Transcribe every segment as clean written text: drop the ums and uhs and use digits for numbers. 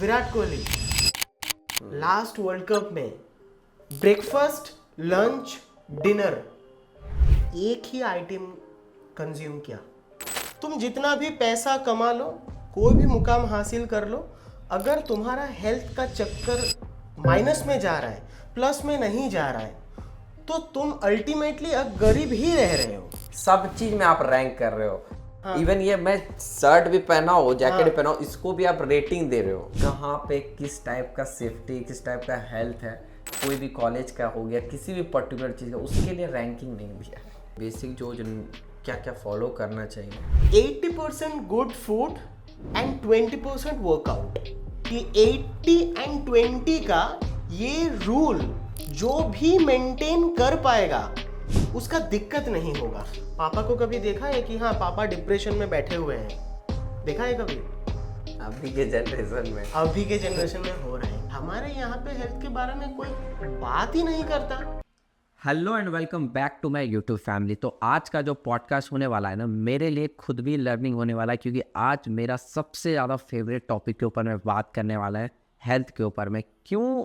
Virat Kohli last world cup में breakfast, lunch, dinner एक ही आइटम कंज्यूम किया। तुम जितना भी पैसा कमा लो, कोई भी मुकाम हासिल कर लो, अगर तुम्हारा हेल्थ का चक्कर माइनस में जा रहा है, प्लस में नहीं जा रहा है, तो तुम अल्टीमेटली अब गरीब ही रह रहे हो। सब चीज में आप रैंक कर रहे हो। इवन ये मैं शर्ट भी पहना हो, जैकेट भी पहना हो, इसको भी आप रेटिंग दे रहे हो। कहाँ पे किस टाइप का सेफ्टी, किस टाइप का हेल्थ है, कोई भी कॉलेज का हो गया, किसी भी पर्टिकुलर चीज़ का, उसके लिए रैंकिंग नहीं दिया है। बेसिक जो क्या क्या फॉलो करना चाहिए। 80% गुड फूड एंड 20% वर्कआउट। ये 80 एंड 20 का ये रूल जो भी मेंटेन कर पाएगा उसका दिक्कत नहीं होगा। पापा को कभी देखा है कि हाँ पापा डिप्रेशन में बैठे हुए हैं? देखा है कभी? अभी के जनरेशन में हो रहा है। हमारे यहाँ पे हेल्थ के बारे में कोई बात ही नहीं करता। Hello and welcome back to my YouTube family. तो आज का जो पॉडकास्ट होने वाला है ना, मेरे लिए खुद भी लर्निंग होने वाला है, क्योंकि आज मेरा सबसे ज़्यादा फेवरेट टॉपिक के ऊपर मैं बात करने वाला है, हेल्थ के ऊपर में। क्यों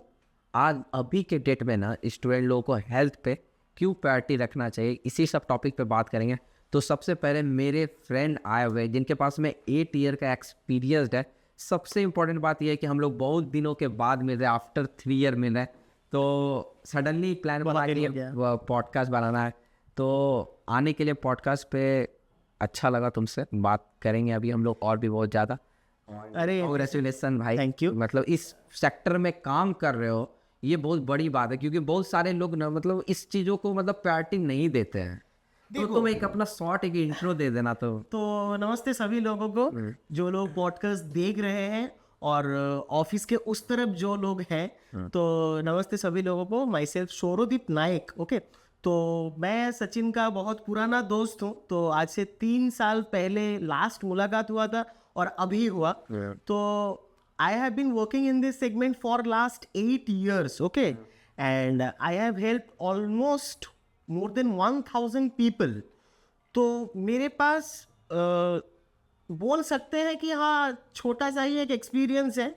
आज अभी के डेट में ना स्टूडेंट लोगों को हेल्थ पे क्यों प्रायोरिटी रखना चाहिए, इसी सब टॉपिक पे बात करेंगे। तो सबसे पहले मेरे फ्रेंड आए हुए जिनके पास में 8 ईयर का एक्सपीरियंस है। सबसे इम्पोर्टेंट बात यह है कि हम लोग बहुत दिनों के बाद मिल रहे हैं, आफ्टर 3 ईयर मिल रहे हैं। तो सडनली प्लान बना के पॉडकास्ट बनाना है, तो आने के लिए पॉडकास्ट पे अच्छा लगा, तुमसे बात करेंगे अभी हम लोग और भी बहुत ज़्यादा। अरे कांग्रेचुलेसन भाई, थैंक यू। मतलब इस सेक्टर में काम कर रहे हो, ये बहुत बड़ी बात है, क्योंकि बहुत सारे लोग ना मतलब इस चीज़ों को मतलब प्रायोरिटी नहीं देते हैं। तो तुम एक अपना शॉर्ट एक इंट्रो दे देना। तो नमस्ते सभी लोगों को जो लोग पॉडकास्ट देख रहे हैं और ऑफिस के उस तरफ जो लोग हैं, तो नमस्ते सभी लोगों को। My self शौर्यदीप Nayak. ओके, तो मैं सचिन का बहुत पुराना दोस्त हूँ। तो आज से 3 साल पहले लास्ट मुलाकात हुआ था और अभी हुआ। तो I have been working in this segment for last 8 years, okay? And I have helped almost more than 1000 people. तो मेरे पास बोल सकते हैं कि हाँ छोटा सा ही एक एक्सपीरियंस है,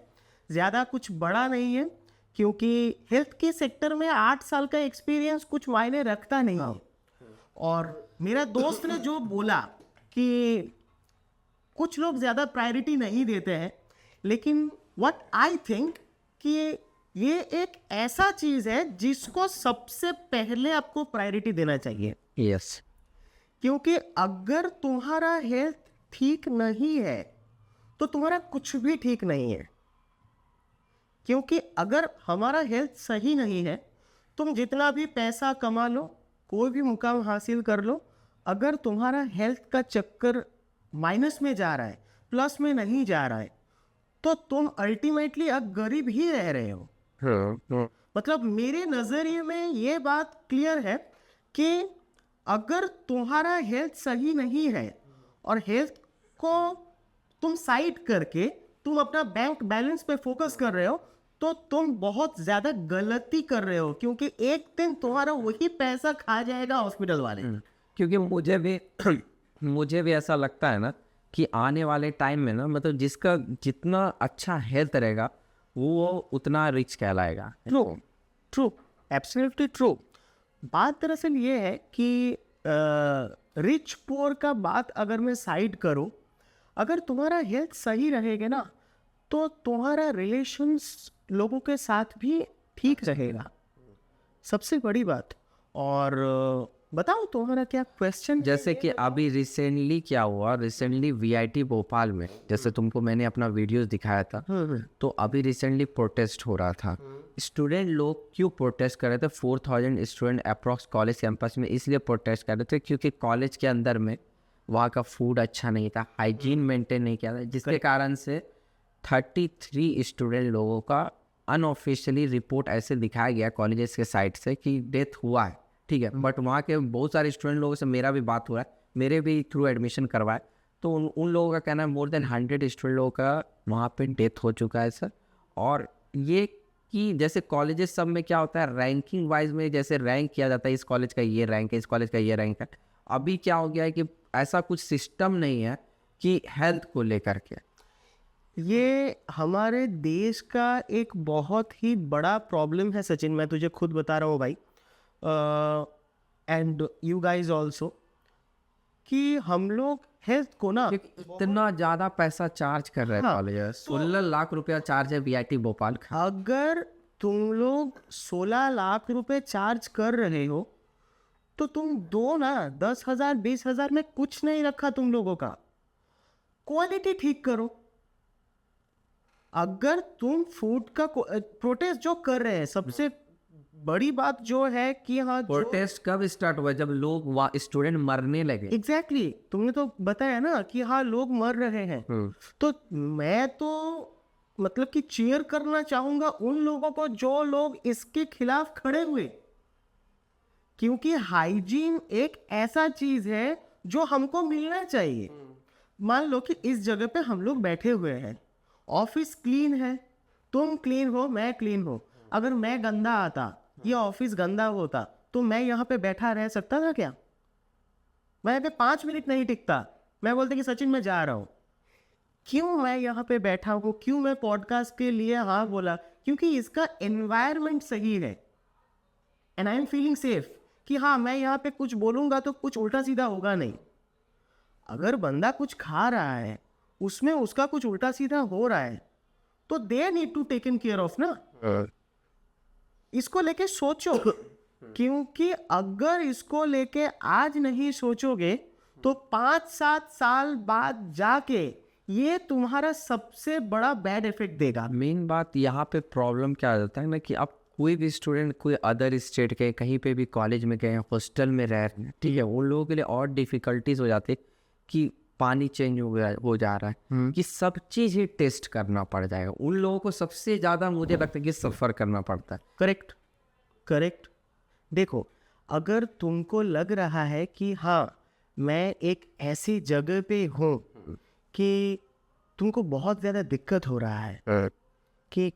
ज़्यादा कुछ बड़ा नहीं है, क्योंकि हेल्थ के सेक्टर में 8 साल का एक्सपीरियंस कुछ मायने रखता नहीं है। और मेरा दोस्त ने जो बोला कि कुछ लोग ज़्यादा प्रायोरिटी नहीं देते हैं, लेकिन व्हाट आई थिंक कि ये एक ऐसा चीज़ है जिसको सबसे पहले आपको प्रायोरिटी देना चाहिए। यस, क्योंकि अगर तुम्हारा हेल्थ ठीक नहीं है तो तुम्हारा कुछ भी ठीक नहीं है। क्योंकि अगर हमारा हेल्थ सही नहीं है, तुम जितना भी पैसा कमा लो, कोई भी मुकाम हासिल कर लो, अगर तुम्हारा हेल्थ का चक्कर माइनस में जा रहा है, प्लस में नहीं जा रहा है, तो तुम अल्टीमेटली अब गरीब ही रह रहे हो। मतलब मेरे नज़रिए में ये बात क्लियर है कि अगर तुम्हारा हेल्थ सही नहीं है और हेल्थ को तुम साइड करके तुम अपना बैंक बैलेंस पे फोकस कर रहे हो, तो तुम बहुत ज़्यादा गलती कर रहे हो, क्योंकि एक दिन तुम्हारा वही पैसा खा जाएगा हॉस्पिटल वाले। क्योंकि मुझे भी ऐसा लगता है ना कि आने वाले टाइम में ना मतलब जिसका जितना अच्छा हेल्थ रहेगा वो उतना रिच कहलाएगा। True, absolutely true. बात दरअसल ये है कि रिच पुअर का बात अगर मैं साइड करूं, अगर तुम्हारा हेल्थ सही रहेगा ना, तो तुम्हारा रिलेशंस लोगों के साथ भी ठीक रहेगा, सबसे बड़ी बात। और बताओ तुम्हारा क्या क्वेश्चन? जैसे कि अभी रिसेंटली वीआईटी भोपाल में, जैसे तुमको मैंने अपना वीडियोस दिखाया था, तो अभी रिसेंटली प्रोटेस्ट हो रहा था। स्टूडेंट लोग क्यों प्रोटेस्ट कर रहे थे? 4000 स्टूडेंट अप्रॉक्स कॉलेज कैंपस में इसलिए प्रोटेस्ट कर रहे थे क्योंकि कॉलेज के अंदर में वहाँ का फूड अच्छा नहीं था, हाइजीन मेंटेन नहीं किया था, जिसके कारण से 33 स्टूडेंट लोगों का अनऑफिशियली रिपोर्ट ऐसे दिखाया गया कॉलेजेस के साइड से कि डेथ हुआ है, ठीक है। बट वहाँ के बहुत सारे स्टूडेंट लोगों से मेरा भी बात हुआ है, मेरे भी थ्रू एडमिशन करवाए, तो उन लोगों का कहना है मोर देन 100 स्टूडेंट लोगों का वहाँ पे डेथ हो चुका है सर। और ये कि जैसे कॉलेजेस सब में क्या होता है, रैंकिंग वाइज में जैसे रैंक किया जाता है, इस कॉलेज का ये रैंक है, इस कॉलेज का ये रैंक है। अभी क्या हो गया है कि ऐसा कुछ सिस्टम नहीं है कि हेल्थ को लेकर के। ये हमारे देश का एक बहुत ही बड़ा प्रॉब्लम है सचिन, मैं तुझे खुद बता रहा हूँ भाई, एंड यू गाइज ऑल्सो, कि हम लोग हेल्थ को ना इतना ज्यादा पैसा चार्ज कर रहे हैं हाँ, कॉलेज, 16 लाख रुपया चार्ज है वीआईटी भोपाल का। अगर तुम लोग 16 लाख रुपए चार्ज कर रहे हो तो तुम दो ना, 10,000 20,000 में कुछ नहीं रखा तुम लोगों का, क्वालिटी ठीक करो। अगर तुम फूड का प्रोटेस्ट जो कर रहे हैं, सबसे बड़ी बात जो है कि हाँ प्रोटेस्ट कब स्टार्ट हुआ? जब लोग स्टूडेंट मरने लगे। एग्जैक्टली तुमने तो बताया ना कि हाँ लोग मर रहे हैं। तो मैं तो मतलब कि चीयर करना चाहूंगा उन लोगों को जो लोग इसके खिलाफ खड़े हुए, क्योंकि हाइजीन एक ऐसा चीज है जो हमको मिलना चाहिए। मान लो कि इस जगह पे हम लोग बैठे हुए हैं, ऑफिस क्लीन है, तुम क्लीन हो, मैं क्लीन हो, अगर मैं गंदा आता या ऑफिस गंदा होता तो मैं यहाँ पे बैठा रह सकता था क्या? मैं यहाँ पे 5 मिनट नहीं टिकता, मैं बोलते कि सचिन मैं जा रहा हूँ। क्यों मैं यहाँ पे बैठा हूँ, क्यों मैं पॉडकास्ट के लिए हाँ बोला? क्योंकि इसका एनवायरनमेंट सही है and I am feeling safe कि हाँ मैं यहाँ पे कुछ बोलूँगा तो कुछ उल्टा सीधा होगा नहीं। अगर बंदा कुछ खा रहा है, उसमें उसका कुछ उल्टा सीधा हो रहा है, तो they need to taken care of ना। इसको लेके सोचो, क्योंकि अगर इसको लेके आज नहीं सोचोगे तो 5-7 साल बाद जाके ये तुम्हारा सबसे बड़ा बैड इफेक्ट देगा। मेन बात यहाँ पे प्रॉब्लम क्या आ जाता है ना कि अब कोई भी स्टूडेंट कोई अदर स्टेट के कहीं पे भी कॉलेज में गए, हॉस्टल में रह रहे हैं, ठीक है, उन लोगों के लिए और डिफिकल्टीज हो जाती है कि पानी चेंज हो जा रहा है, कि सब चीज़ ही टेस्ट करना पड़ जाएगा। उन लोगों को सबसे ज़्यादा मुझे लगता है कि सफ़र करना पड़ता है। Correct correct. देखो, अगर तुमको लग रहा है कि हाँ मैं एक ऐसी जगह पे हूँ कि तुमको बहुत ज़्यादा दिक्कत हो रहा है, कि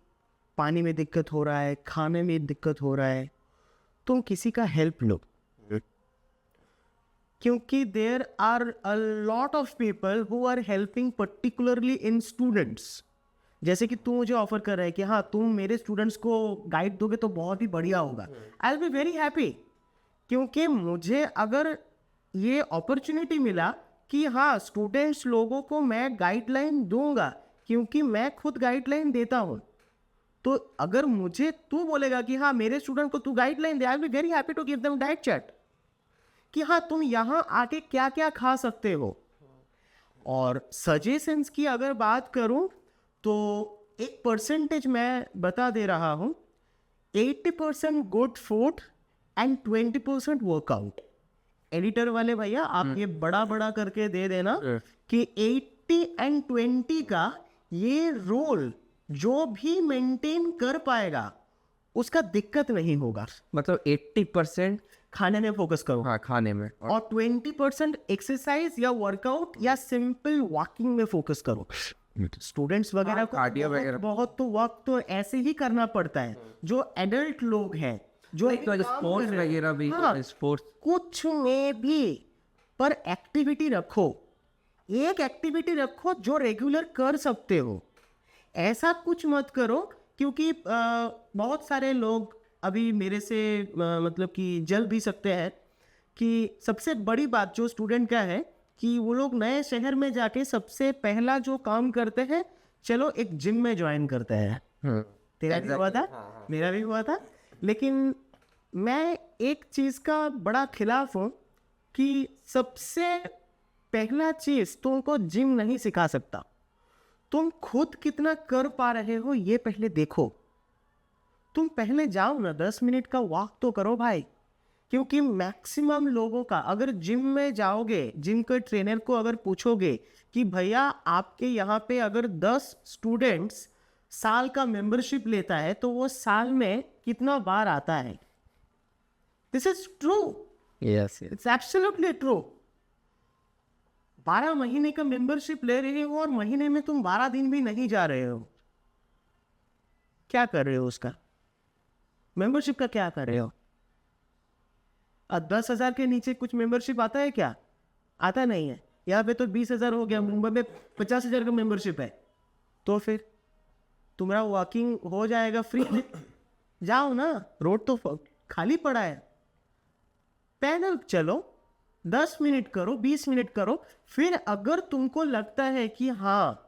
पानी में दिक्कत हो रहा है, खाने में दिक्कत हो रहा है, तुम किसी का हेल्प लो, क्योंकि there are a lot of people who are helping particularly in students. जैसे कि तू मुझे ऑफर कर रहा है कि हाँ तुम मेरे स्टूडेंट्स को गाइड दोगे तो बहुत ही बढ़िया होगा, आई विल बी वेरी हैप्पी। क्योंकि मुझे अगर ये अपॉर्चुनिटी मिला कि हाँ स्टूडेंट्स लोगों को मैं गाइडलाइन दूंगा, क्योंकि मैं खुद गाइडलाइन देता हूँ, तो अगर मुझे तू बोलेगा कि हाँ मेरे स्टूडेंट को तू गाइडलाइन दे, I will be very happy to give them diet chart कि हाँ तुम यहाँ आके क्या क्या खा सकते हो। और सजेशंस की अगर बात करूँ तो एक परसेंटेज मैं बता दे रहा हूँ, 80% good food and 20% workout. Editor वाले भैया आप ये बड़ा बड़ा करके दे देना कि 80 एंड 20 का ये रोल जो भी मेंटेन कर पाएगा उसका दिक्कत नहीं होगा। मतलब 80% खाने में फोकस करो, हाँ खाने में, और 20% एक्सरसाइज या वर्कआउट या सिंपल वॉकिंग में फोकस करो। स्टूडेंट्स वगैरह को कार्डियो वगैरह बहुत तो वक्त तो ऐसे ही करना पड़ता है, जो एडल्ट लोग हैं जो स्पोर्ट्स वगैरह भी, स्पोर्ट्स कुछ में भी, पर एक्टिविटी रखो, एक एक्टिविटी रखो जो रेगुलर कर सकते हो। ऐसा कुछ मत करो, क्योंकि बहुत सारे लोग अभी मेरे से मतलब कि जल भी सकते हैं कि सबसे बड़ी बात जो स्टूडेंट का है कि वो लोग नए शहर में जाके सबसे पहला जो काम करते हैं, चलो एक जिम में ज्वाइन करते हैं। तेरा भी हुआ था, मेरा भी हुआ था। लेकिन मैं एक चीज़ का बड़ा खिलाफ हूँ कि सबसे पहला चीज़ तुमको जिम नहीं सिखा सकता, तुम खुद कितना कर पा रहे हो ये पहले देखो। तुम पहले जाओ ना, 10 मिनट का वॉक तो करो भाई, क्योंकि मैक्सिमम लोगों का, अगर जिम में जाओगे, जिम के ट्रेनर को अगर पूछोगे कि भैया आपके यहाँ पे अगर 10 स्टूडेंट्स साल का मेंबरशिप लेता है तो वो साल में कितना बार आता है? This is true, yes it's absolutely true. 12 महीने का मेंबरशिप ले रहे हो और महीने में तुम 12 दिन भी नहीं जा रहे हो, क्या कर रहे हो? उसका मेंबरशिप का क्या कर रहे हो? 10,000 के नीचे कुछ मेंबरशिप आता है क्या? आता नहीं है। यहाँ पे तो 20,000 हो गया, मुंबई में 50,000 का मेंबरशिप है। तो फिर तुम्हारा वॉकिंग हो जाएगा फ्री में। जाओ ना, रोड तो खाली पड़ा है, पैदल चलो, 10 मिनट करो, 20 मिनट करो। फिर अगर तुमको लगता है कि हाँ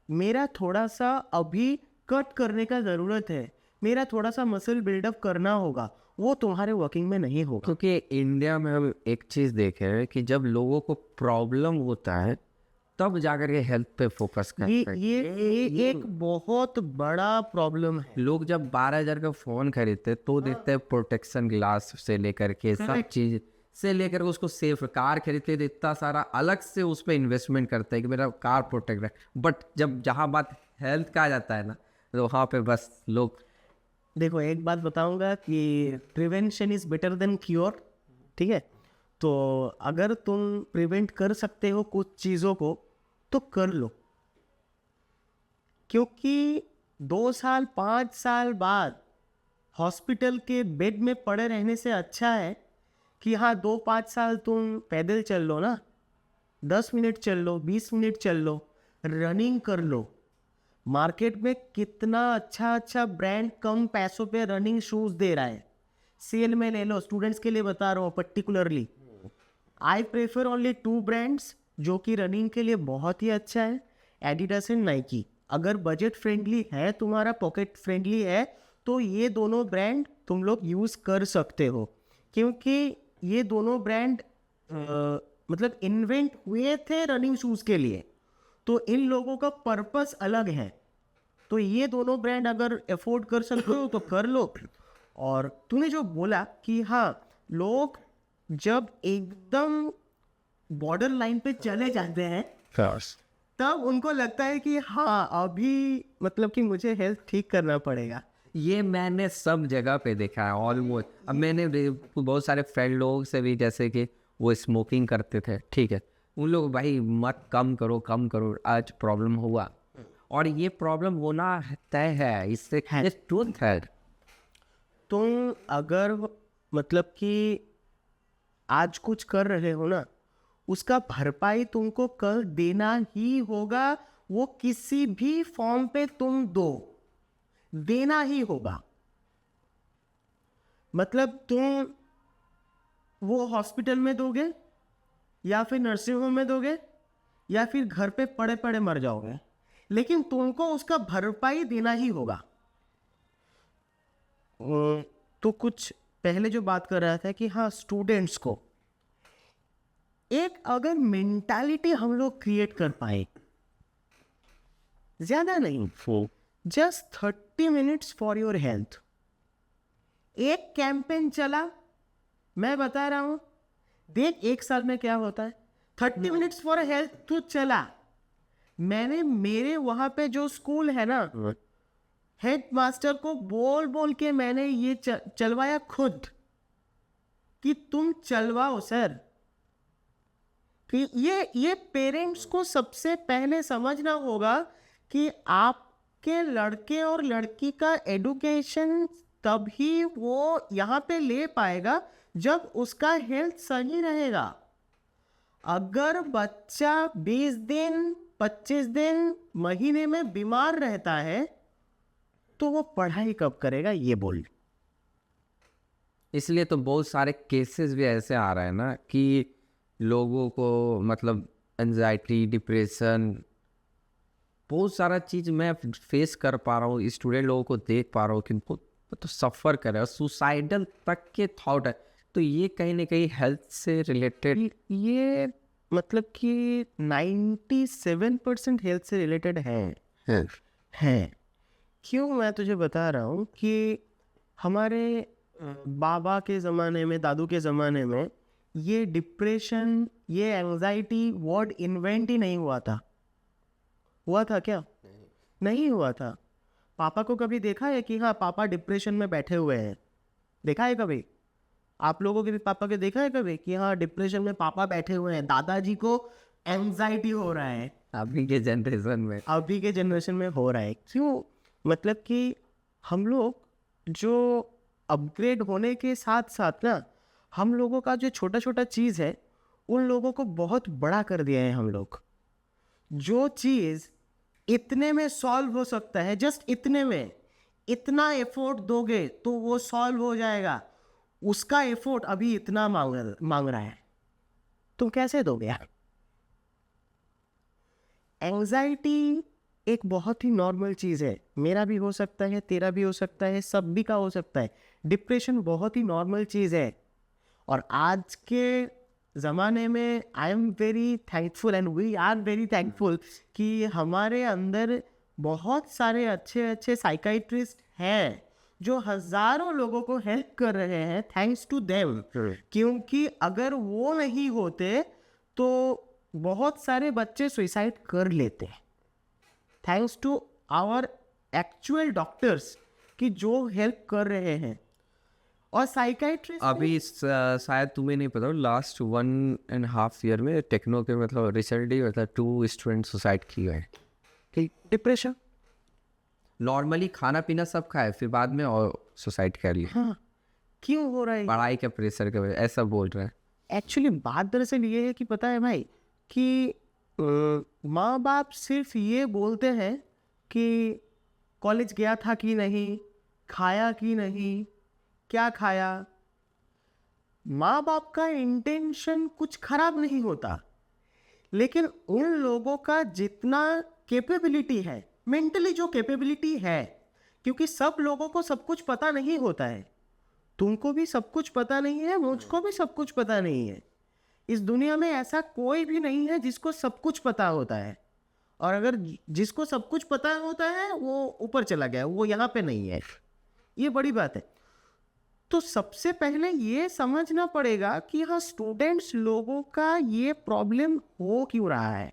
मेरा थोड़ा सा अभी कट करने का ज़रूरत है, मेरा थोड़ा सा मसल बिल्डअप करना होगा, वो तुम्हारे वॉकिंग में नहीं होगा। क्योंकि इंडिया में हम एक चीज़ देखे हैं कि जब लोगों को प्रॉब्लम होता है तब जाकर के हेल्थ पे फोकस करते हैं। ये एक बहुत बड़ा प्रॉब्लम है। लोग जब 12,000 का फ़ोन खरीदते तो देखते हैं प्रोटेक्शन ग्लास से लेकर के सब Correct. चीज़ से लेकर के उसको सेफ कार खरीदते तो इतना सारा अलग से उस पर इन्वेस्टमेंट करते हैं कि मेरा कार प्रोटेक्ट रहे। बट जब जहाँ बात हेल्थ का आ जाता है ना तो वहाँ पे बस लोग देखो एक बात बताऊंगा कि prevention is better than cure, ठीक है। तो अगर तुम प्रिवेंट कर सकते हो कुछ चीज़ों को तो कर लो, क्योंकि 2 साल 5 साल बाद हॉस्पिटल के बेड में पड़े रहने से अच्छा है कि हाँ 2-5 साल तुम पैदल चल लो ना, 10 मिनट चल लो, 20 मिनट चल लो, रनिंग कर लो। मार्केट में कितना अच्छा अच्छा ब्रांड कम पैसों पे रनिंग शूज दे रहा है, सेल में ले लो। स्टूडेंट्स के लिए बता रहा हूँ particularly, I prefer only 2 brands जो कि रनिंग के लिए बहुत ही अच्छा है, एडिडास एंड नाइकी। अगर बजट फ्रेंडली है तुम्हारा, पॉकेट फ्रेंडली है, तो ये दोनों ब्रांड तुम लोग यूज़ कर सकते हो, क्योंकि ये दोनों ब्रांड मतलब इन्वेंट हुए थे रनिंग शूज़ के लिए, तो इन लोगों का पर्पस अलग है। तो ये दोनों ब्रांड अगर अफोर्ड कर सकते हो तो कर लो। और तूने जो बोला कि हाँ लोग जब एकदम बॉर्डर लाइन पे चले जाते हैं तब उनको लगता है कि हाँ अभी मतलब कि मुझे हेल्थ ठीक करना पड़ेगा। ये मैंने सब जगह पे देखा है ऑलमोस्ट। अब मैंने बहुत सारे फ्रेंड लोगों से भी, जैसे कि वो स्मोकिंग करते थे, ठीक है, उन लोग भाई मत कम करो, आज प्रॉब्लम हुआ और ये प्रॉब्लम होना तय है, इससे ट्रूथ है। तुम अगर मतलब कि आज कुछ कर रहे हो ना, उसका भरपाई तुमको कल देना ही होगा। वो किसी भी फॉर्म पे तुम दो, देना ही होगा। मतलब तुम वो हॉस्पिटल में दोगे या फिर नर्सिंग होम में दोगे या फिर घर पे पड़े पड़े मर जाओगे, लेकिन तुमको उसका भरपाई देना ही होगा। तो कुछ पहले जो बात कर रहा था कि हाँ स्टूडेंट्स को एक अगर मेंटालिटी हम लोग क्रिएट कर पाए, ज्यादा नहीं, just 30 minutes for your health. एक कैंपेन चला, मैं बता रहा हूं, देख 1 साल में क्या होता है। 30 मिनट्स फॉर हेल्थ तो चला, मैंने मेरे वहां पे जो स्कूल है ना, हेड मास्टर को बोल बोल के मैंने ये चलवाया खुद कि तुम चलवाओ सर। कि ये पेरेंट्स को सबसे पहले समझना होगा कि आपके लड़के और लड़की का एडुकेशन तभी वो यहाँ पे ले पाएगा जब उसका हेल्थ सही रहेगा। अगर बच्चा 20 दिन 25 दिन महीने में बीमार रहता है तो वो पढ़ाई कब करेगा, ये बोल। इसलिए तो बहुत सारे केसेस भी ऐसे आ रहे हैं ना कि लोगों को मतलब एंजाइटी, डिप्रेशन, बहुत सारा चीज़ मैं फेस कर पा रहा हूँ, स्टूडेंट लोगों को देख पा रहा हूँ कि उनको तो सफ़र कर रहे हैं, सुसाइडल तक के थॉट है। तो ये कहीं ना कहीं हेल्थ से रिलेटेड, ये मतलब कि 97% हेल्थ से रिलेटेड है। क्यों मैं तुझे बता रहा हूँ कि हमारे बाबा के ज़माने में, दादू के ज़माने में ये डिप्रेशन, ये एंजाइटी वर्ड इन्वेंट ही नहीं हुआ था। हुआ था क्या? नहीं हुआ था। पापा को कभी देखा है कि हाँ पापा डिप्रेशन में बैठे हुए हैं? देखा है कभी? आप लोगों के भी पापा के देखा है कभी कि हाँ डिप्रेशन में पापा बैठे हुए हैं, दादाजी को एंजाइटी हो रहा है? अभी के जनरेशन में हो रहा है। क्यों? मतलब कि हम लोग जो अपग्रेड होने के साथ साथ ना, हम लोगों का जो छोटा छोटा चीज़ है उन लोगों को बहुत बड़ा कर दिया है हम लोग। जो चीज़ इतने में सॉल्व हो सकता है, जस्ट इतने में, इतना एफर्ट दोगे तो वो सॉल्व हो जाएगा। उसका एफर्ट अभी इतना मांग रहा है, तुम कैसे दोगे यार? एंजाइटी एक बहुत ही नॉर्मल चीज़ है, मेरा भी हो सकता है, तेरा भी हो सकता है, सब भी का हो सकता है। डिप्रेशन बहुत ही नॉर्मल चीज़ है, और आज के ज़माने में I am very thankful and we are very thankful कि हमारे अंदर बहुत सारे अच्छे अच्छे साइकाइट्रिस्ट हैं जो हज़ारों लोगों को हेल्प कर रहे हैं, थैंक्स टू देम। क्योंकि अगर वो नहीं होते तो बहुत सारे बच्चे सुसाइड कर लेते हैं, thanks to our actual doctors कि जो हेल्प कर रहे हैं। और साइकाइट्रिस्ट अभी शायद तुम्हें नहीं पता, लास्ट 1.5 ईयर में टेक्नो के मतलब रिसेंटली मतलब 2 स्टूडेंट सुसाइड किए हैं। डिप्रेशन, नॉर्मली खाना पीना सब खाए, फिर बाद में और सुसाइड कर लिए। हाँ, क्यों हो रहा है? पढ़ाई के प्रेशर के वजह, ऐसा बोल रहे हैं। एक्चुअली बात दरअसल ये है कि पता है भाई कि माँ बाप सिर्फ ये बोलते हैं कि कॉलेज गया था कि नहीं, खाया कि नहीं, क्या खाया। माँ बाप का इंटेंशन कुछ खराब नहीं होता, लेकिन उन लोगों का जितना कैपेबिलिटी है, मेंटली जो कैपेबिलिटी है, क्योंकि सब लोगों को सब कुछ पता नहीं होता है, तुमको भी सब कुछ पता नहीं है, मुझको भी सब कुछ पता नहीं है। इस दुनिया में ऐसा कोई भी नहीं है जिसको सब कुछ पता होता है, और अगर जिसको सब कुछ पता होता है वो ऊपर चला गया, वो यहाँ पे नहीं है, ये बड़ी बात है। तो सबसे पहले ये समझना पड़ेगा कि हाँ, स्टूडेंट्स लोगों का ये प्रॉब्लम हो क्यों रहा है।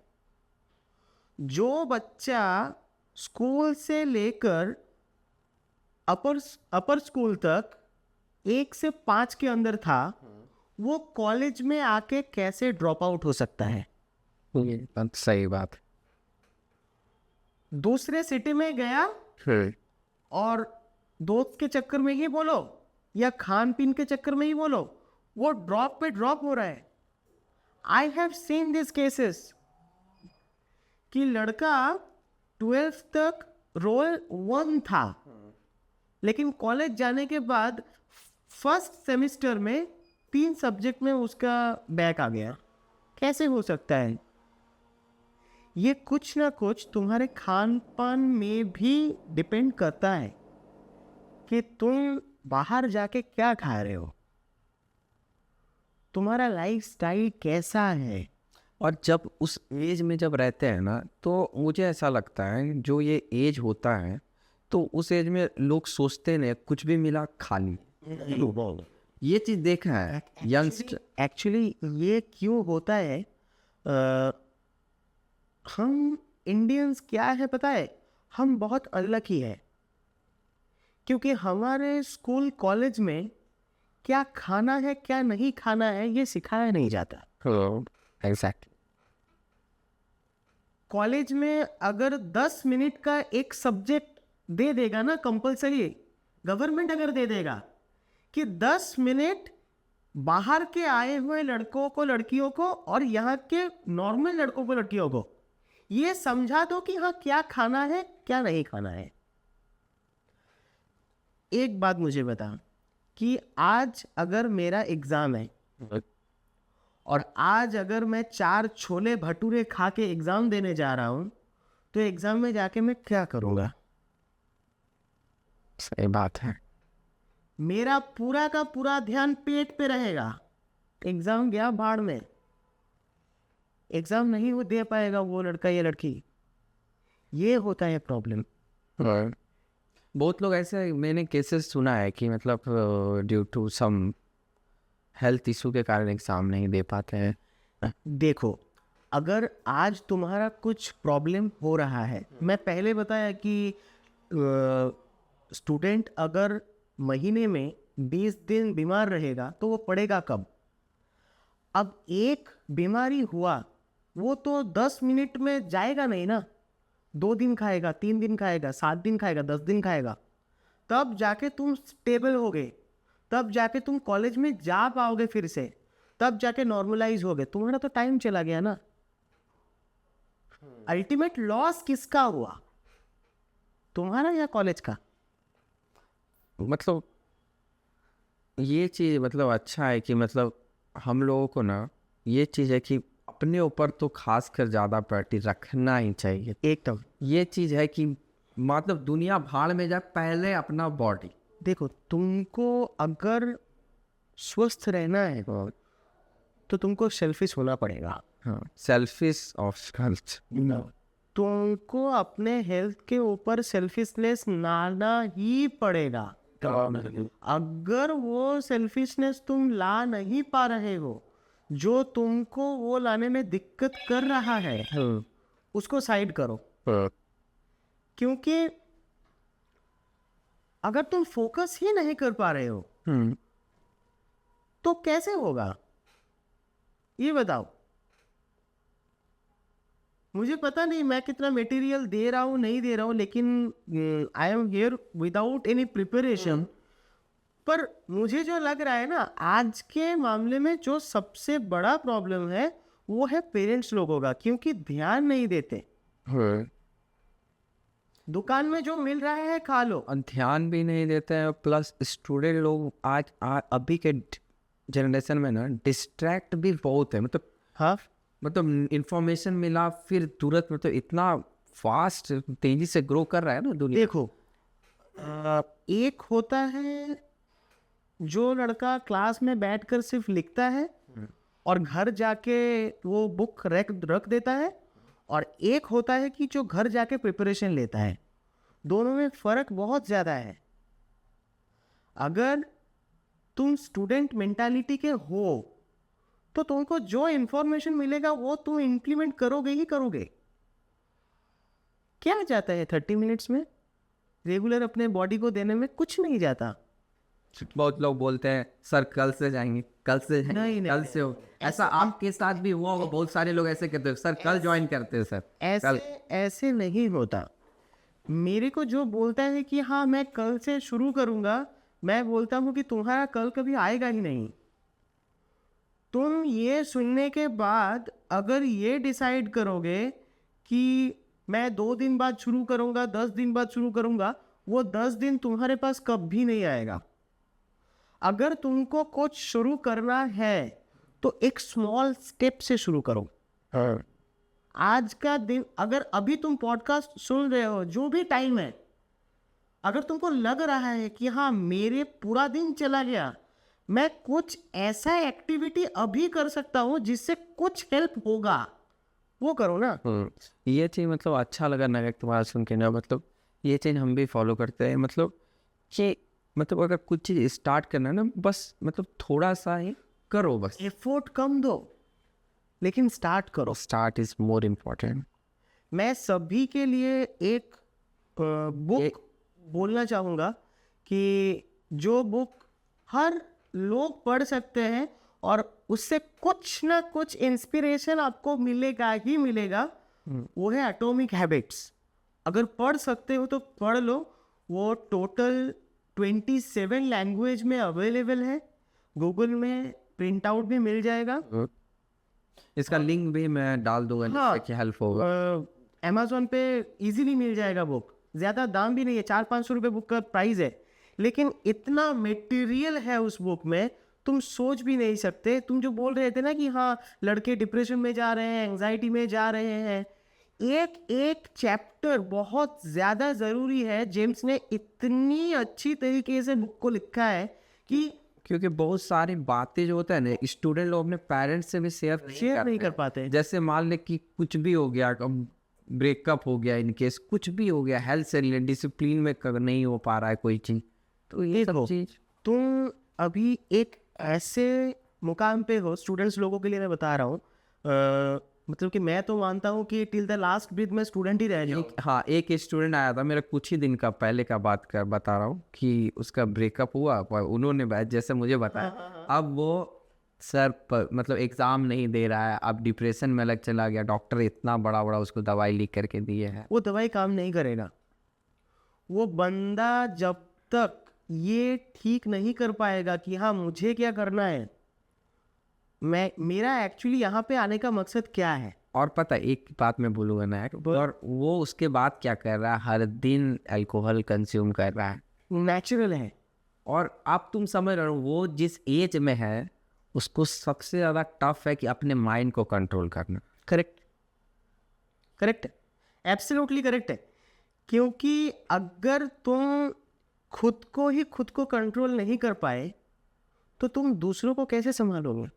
जो बच्चा स्कूल से लेकर अपर स्कूल तक 1 से 5 के अंदर था, वो कॉलेज में आके कैसे ड्रॉप आउट हो सकता है? सही बात। दूसरे सिटी में गया और दोस्त के चक्कर में ही बोलो या खान पीन के चक्कर में ही बोलो, वो ड्रॉप पे ड्रॉप हो रहा है। I have seen this cases कि लड़का 12th तक रोल 1 था, लेकिन कॉलेज जाने के बाद फर्स्ट सेमेस्टर में 3 सब्जेक्ट में उसका बैक आ गया। कैसे हो सकता है? ये कुछ ना कुछ तुम्हारे खान पान में भी डिपेंड करता है कि तुम बाहर जाके क्या खा रहे हो, तुम्हारा लाइफस्टाइल कैसा है। और जब उस एज में जब रहते हैं ना, तो मुझे ऐसा लगता है जो ये एज होता है, तो उस एज में लोग सोचते नहीं कुछ भी मिला खा ली। ये चीज़ देखा है यंगस्टर। एक्चुअली ये क्यों होता है? हम इंडियंस क्या है पता है, हम बहुत अलग ही है, क्योंकि हमारे स्कूल कॉलेज में क्या खाना है क्या नहीं खाना है ये सिखाया नहीं जाता। एग्जैक्ट। कॉलेज में अगर 10 मिनट का एक सब्जेक्ट दे देगा ना कंपलसरी, गवर्नमेंट अगर दे देगा कि 10 मिनट बाहर के आए हुए लड़कों को लड़कियों को और यहाँ के नॉर्मल लड़कों को लड़कियों को ये समझा दो कि हाँ क्या खाना है क्या नहीं खाना है। एक बात मुझे बता कि आज अगर मेरा एग्जाम है और आज अगर मैं 4 छोले भटूरे खा के एग्जाम देने जा रहा हूं, तो एग्जाम में जाके मैं क्या करूंगा? सही बात है। मेरा पूरा का पूरा ध्यान पेट पे रहेगा। एग्जाम गया भाड़ में, एग्जाम नहीं वो दे पाएगा वो लड़का या लड़की। ये होता है प्रॉब्लम। बहुत लोग ऐसे मैंने केसेस सुना है कि मतलब due to some health issue के कारण एग्ज़ाम नहीं दे पाते हैं। देखो, अगर आज तुम्हारा कुछ प्रॉब्लम हो रहा है, मैं पहले बताया कि स्टूडेंट अगर महीने में 20 दिन बीमार रहेगा तो वो पढ़ेगा कब? अब एक बीमारी हुआ वो तो 10 मिनट में जाएगा नहीं ना, 2 दिन खाएगा, 3 दिन खाएगा, 7 दिन खाएगा, 10 दिन खाएगा, तब जाके तुम स्टेबल होगे, तब जाके तुम कॉलेज में जा पाओगे फिर से, तब जाके नॉर्मलाइज होगे। तुम्हारा तो टाइम चला गया ना। अल्टीमेट लॉस किसका हुआ, तुम्हारा या कॉलेज का? मतलब ये चीज़ मतलब अच्छा है कि मतलब हम लोगों को ना ये चीज़ है कि अपने ऊपर तो खास कर ज़्यादा प्रायोरिटी रखना ही चाहिए। एकदम। ये चीज़ है कि मतलब दुनिया भाड़ में जाए, पहले अपना बॉडी। देखो, तुमको अगर स्वस्थ रहना है तो तुमको सेल्फिश होना पड़ेगा। हाँ, सेल्फिश ऑफ हेल्थ। तुमको अपने हेल्थ के ऊपर सेल्फिशनेस लाना ही पड़ेगा। अगर वो सेल्फिशनेस तुम ला नहीं पा रहे हो, जो तुमको वो लाने में दिक्कत कर रहा है, उसको साइड करो। क्योंकि अगर तुम फोकस ही नहीं कर पा रहे हो तो कैसे होगा, ये बताओ। मुझे पता नहीं मैं कितना मटेरियल दे रहा हूँ नहीं दे रहा हूँ, लेकिन I am here without any preparation. पर मुझे जो लग रहा है ना, आज के मामले में जो सबसे बड़ा प्रॉब्लम है वो है पेरेंट्स लोगों का, क्योंकि ध्यान नहीं देते। दुकान में जो मिल रहा है खा लो, और ध्यान भी नहीं देते हैं। प्लस स्टूडेंट लोग आज अभी के जनरेशन में ना डिस्ट्रैक्ट भी बहुत है। मतलब हाँ, मतलब इंफॉर्मेशन मिला फिर तुरंत, मतलब इतना फास्ट तेजी से ग्रो कर रहा है ना दुनिया। देखो, एक होता है जो लड़का क्लास में बैठकर सिर्फ लिखता है और घर जाके वो बुक रख देता है, और एक होता है कि जो घर जाके प्रिपरेशन लेता है। दोनों में फर्क बहुत ज़्यादा है। अगर तुम स्टूडेंट मेंटालिटी के हो तो तुमको जो इन्फॉर्मेशन मिलेगा वो तुम इम्प्लीमेंट करोगे ही करोगे। क्या जाता है 30 मिनट्स में रेगुलर अपने बॉडी को देने में? कुछ नहीं जाता। बहुत लोग बोलते हैं सर कल से जाएंगे, कल से जाएंगे, नहीं, कल से हो। ऐसा आपके साथ भी हुआ होगा, बहुत सारे लोग ऐसे कहते हैं सर कल ज्वाइन करते हैं सर। ऐसे नहीं होता। मेरे को जो बोलता है कि हाँ मैं कल से शुरू करूँगा, मैं बोलता हूँ कि तुम्हारा कल कभी आएगा ही नहीं। तुम ये सुनने के बाद अगर ये डिसाइड करोगे कि मैं 2 दिन बाद शुरू करूँगा, 10 दिन बाद शुरू करूँगा, वो 10 दिन तुम्हारे पास कभी नहीं आएगा। अगर तुमको कुछ शुरू करना है तो एक स्मॉल स्टेप से शुरू करो। आज का दिन, अगर अभी तुम पॉडकास्ट सुन रहे हो, जो भी टाइम है, अगर तुमको लग रहा है कि हाँ मेरे पूरा दिन चला गया, मैं कुछ ऐसा एक्टिविटी अभी कर सकता हूँ जिससे कुछ हेल्प होगा, वो करो ना। ये चीज़ मतलब अच्छा लगा ना तुम्हारा सुन के ना। मतलब ये चीज़ हम भी फॉलो करते हैं। मतलब कि मतलब अगर कुछ चीज़ स्टार्ट करना है ना, बस मतलब थोड़ा सा ही करो, बस एफर्ट कम दो लेकिन स्टार्ट करो। Start is more important. मैं सभी के लिए एक बुक बोलना चाहूँगा कि जो बुक हर लोग पढ़ सकते हैं और उससे कुछ ना कुछ इंस्पिरेशन आपको मिलेगा ही मिलेगा, वो है एटॉमिक हैबिट्स। अगर पढ़ सकते हो तो पढ़ लो। वो टोटल 27 लैंग्वेज में अवेलेबल है, गूगल में प्रिंट आउट भी मिल जाएगा। इसका लिंक भी मैं डाल दूंगा जिससे कि हेल्प होगा। अमेजोन पे इजीली मिल जाएगा बुक। ज़्यादा दाम भी नहीं है, 400-500 रुपये बुक का प्राइस है, लेकिन इतना मटेरियल है उस बुक में तुम सोच भी नहीं सकते। तुम जो बोल रहे थे ना कि हाँ लड़के डिप्रेशन में जा रहे हैं, एंजाइटी में जा रहे हैं, एक एक चैप्टर बहुत ज़्यादा ज़रूरी है। जेम्स ने इतनी अच्छी तरीके से बुक को लिखा है कि क्योंकि बहुत सारी बातें जो होता है ना, स्टूडेंट लोग अपने पेरेंट्स से भी शेयर नहीं कर पाते। जैसे मान ले कि कुछ भी हो गया, ब्रेकअप हो गया, इनकेस कुछ भी हो गया, हेल्थ से रिलेटेड, डिसिप्लिन में नहीं हो पा रहा है कोई चीज़, तो ये सब चीज़। तुम अभी एक ऐसे मुकाम पे हो, स्टूडेंट्स लोगों के लिए मैं बता रहा हूँ, मतलब कि मैं तो मानता हूँ कि टिल द लास्ट ब्रीथ में स्टूडेंट ही रह जाऊँ। हाँ, एक स्टूडेंट आया था मेरा कुछ ही दिन का पहले का बता रहा हूँ कि उसका ब्रेकअप हुआ, उन्होंने जैसे मुझे बताया, अब वो सर मतलब एग्ज़ाम नहीं दे रहा है, अब डिप्रेशन में अलग चला गया। डॉक्टर इतना बड़ा बड़ा उसको दवाई लिख करके दिए है, वो दवाई काम नहीं करेगा। वो बंदा जब तक ये ठीक नहीं कर पाएगा कि हाँ मुझे क्या करना है, मेरा एक्चुअली यहाँ पे आने का मकसद क्या है, और पता है, एक बात मैं बोलूँगा ना, और वो उसके बाद क्या कर रहा है, हर दिन अल्कोहल कंज्यूम कर रहा है। नेचुरल है। और अब तुम समझ रहे हो, वो जिस एज में है उसको सबसे ज़्यादा टफ है कि अपने माइंड को कंट्रोल करना। करेक्ट, करेक्ट है, एब्सोल्युटली करेक्ट है। क्योंकि अगर तुम खुद को कंट्रोल नहीं कर पाए तो तुम दूसरों को कैसे संभालोगे?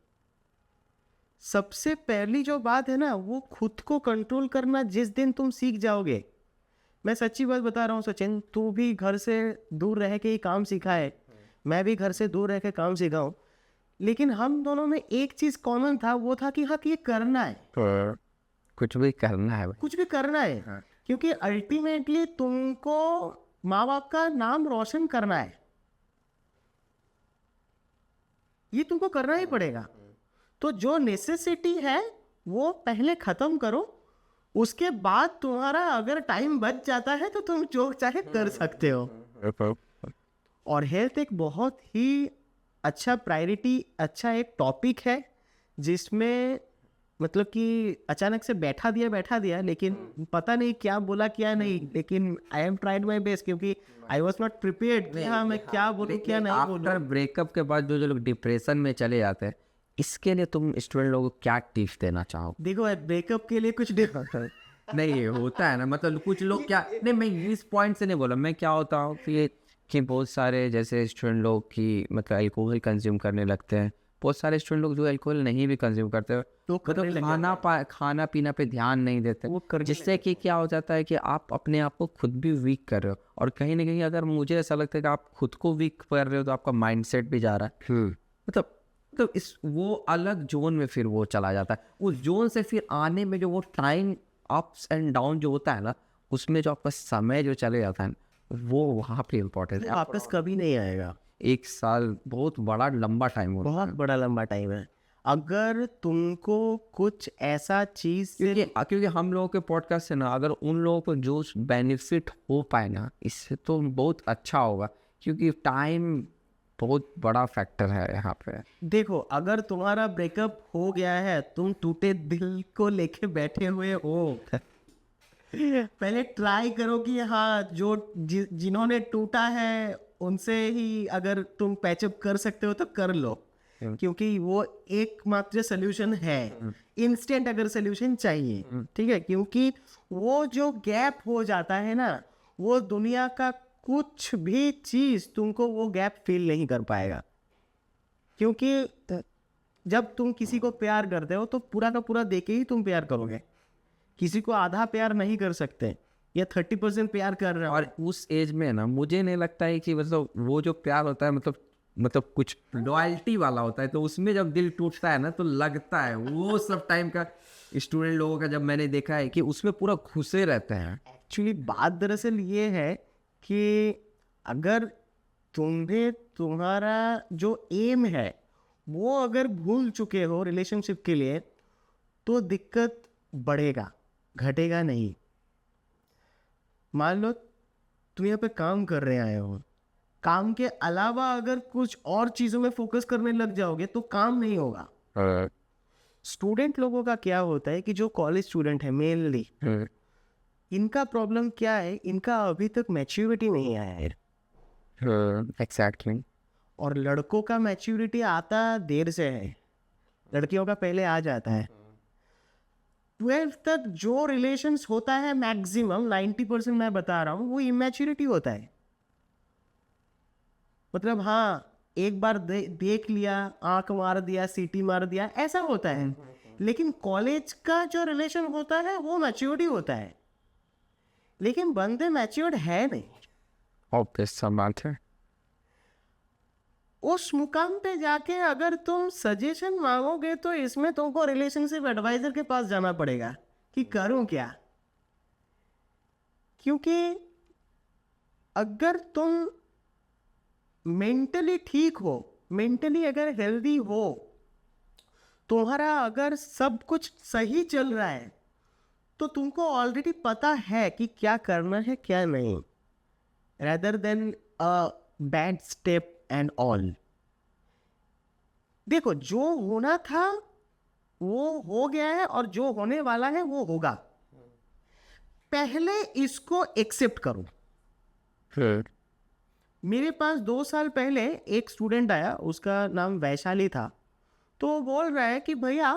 सबसे पहली जो बात है ना, वो खुद को कंट्रोल करना जिस दिन तुम सीख जाओगे, मैं सच्ची बात बता रहा हूँ सचिन, तू भी घर से दूर रह के ही काम सीखा है, मैं भी घर से दूर रह के काम सीखा हूँ, लेकिन हम दोनों में एक चीज कॉमन था, वो था कि हाँ, कि ये करना है, कुछ भी करना है भाई। कुछ भी करना है। हाँ। क्योंकि अल्टीमेटली तुमको माँ बाप का नाम रोशन करना है, ये तुमको करना ही पड़ेगा। तो जो नेसेसिटी है वो पहले खत्म करो, उसके बाद तुम्हारा अगर टाइम बच जाता है तो तुम जो चाहे कर सकते हो। और हेल्थ एक बहुत ही अच्छा प्रायोरिटी, अच्छा एक टॉपिक है जिसमें मतलब कि अचानक से बैठा दिया, लेकिन पता नहीं क्या बोला क्या नहीं, लेकिन I am tried my best, क्योंकि आई वॉज नॉट प्रिपेयर्ड कि हाँ मैं क्या बोलूँ क्या नहीं बोलूँ। आफ्टर ब्रेकअप के बाद जो लोग डिप्रेशन में चले जाते हैं, इसके लिए तुम स्टूडेंट लोगों को क्या टिप्स देना चाहोगे? देखो ब्रेकअप के लिए कुछ नहीं होता है ना, मतलब कुछ लोग क्या, नहीं मैं इस पॉइंट से नहीं बोला, मैं क्या होता हूँ कि बहुत सारे जैसे स्टूडेंट लोग की मतलब अल्कोहल कंज्यूम करने लगते हैं, बहुत सारे स्टूडेंट लोग जो अल्कोहल नहीं भी कंज्यूम करते तो मतलब खाना पीना पे ध्यान नहीं देते, जिससे कि क्या हो जाता है कि आप अपने आप को खुद भी वीक कर रहे हो। और कहीं ना कहीं अगर मुझे ऐसा लगता है कि आप खुद को वीक कर रहे हो तो आपका माइंडसेट भी जा रहा है, मतलब इस वो अलग जोन में फिर वो चला जाता है। उस जोन से फिर आने में जो वो टाइम अप्स एंड डाउन जो होता है ना, उसमें जो आपका समय जो चले जाता है वो वहाँ पे इम्पोर्टेंट है। वापस कभी नहीं आएगा। 1 साल बहुत बड़ा लंबा टाइम होता है, बहुत बड़ा लंबा टाइम है। अगर तुमको कुछ ऐसा चीज क्योंकि हम लोगों के पॉडकास्ट से ना, अगर उन लोगों को जो बेनिफिट हो पाए ना इससे, तो बहुत अच्छा होगा, क्योंकि टाइम बहुत बड़ा फैक्टर है यहाँ पे। देखो, अगर तुम्हारा ब्रेकअप हो गया है, तुम टूटे दिल को लेके बैठे हुए हो पहले ट्राई करो कि हाँ जो जिन्होंने टूटा है उनसे ही अगर तुम पैचअप कर सकते हो तो कर लो, क्योंकि वो एकमात्र सोल्यूशन है। इंस्टेंट अगर सोल्यूशन चाहिए, ठीक है, क्योंकि वो जो गैप हो जाता है ना, वो दुनिया का कुछ भी चीज तुमको वो गैप फील नहीं कर पाएगा। क्योंकि जब तुम किसी को प्यार करते हो तो पूरा का पूरा देके ही तुम प्यार करोगे, किसी को आधा प्यार नहीं कर सकते, या 30% प्यार कर रहे हो। और उस एज में ना मुझे नहीं लगता है कि मतलब वो जो प्यार होता है मतलब कुछ लॉयल्टी वाला होता है, तो उसमें जब दिल टूटता है ना तो लगता है वो सब टाइम का स्टूडेंट लोगों का जब मैंने देखा है कि उसमें पूरा घुसे रहते हैं। एक्चुअली बात दरअसल ये है कि अगर तुम्हें तुम्हारा जो एम है वो अगर भूल चुके हो रिलेशनशिप के लिए, तो दिक्कत बढ़ेगा, घटेगा नहीं। मान लो तुम यहाँ पे काम कर रहे आए हो, काम के अलावा अगर कुछ और चीजों में फोकस करने लग जाओगे तो काम नहीं होगा। स्टूडेंट लोगों का क्या होता है कि जो कॉलेज स्टूडेंट है मेनली, इनका प्रॉब्लम क्या है, इनका अभी तक मैच्योरिटी नहीं आया है। एग्जैक्टली। और लड़कों का मैच्योरिटी आता देर से है, लड़कियों का पहले आ जाता है। 12th तक जो रिलेशंस होता है मैक्सिमम 90% मैं बता रहा हूँ वो इमेच्योरिटी होता है। मतलब हाँ, एक बार देख लिया, आंख मार दिया, सीटी मार दिया, ऐसा होता है। लेकिन कॉलेज का जो रिलेशन होता है वो मैच्योरिटी होता है, लेकिन बंदे मैच्योर्ड है नहीं। ऑब्वियस बात है। उस मुकाम पे जाके अगर तुम सजेशन मांगोगे तो इसमें तुमको रिलेशनशिप एडवाइजर के पास जाना पड़ेगा कि करूं क्या। क्योंकि अगर तुम मेंटली ठीक हो, मेंटली अगर हेल्दी हो, तुम्हारा अगर सब कुछ सही चल रहा है, तो तुमको ऑलरेडी पता है कि क्या करना है क्या नहीं, rather than a bad step and all। देखो, जो होना था वो हो गया है और जो होने वाला है वो होगा। पहले इसको एक्सेप्ट करो। मेरे पास 2 साल पहले एक स्टूडेंट आया, उसका नाम वैशाली था। तो वो बोल रहा है कि भैया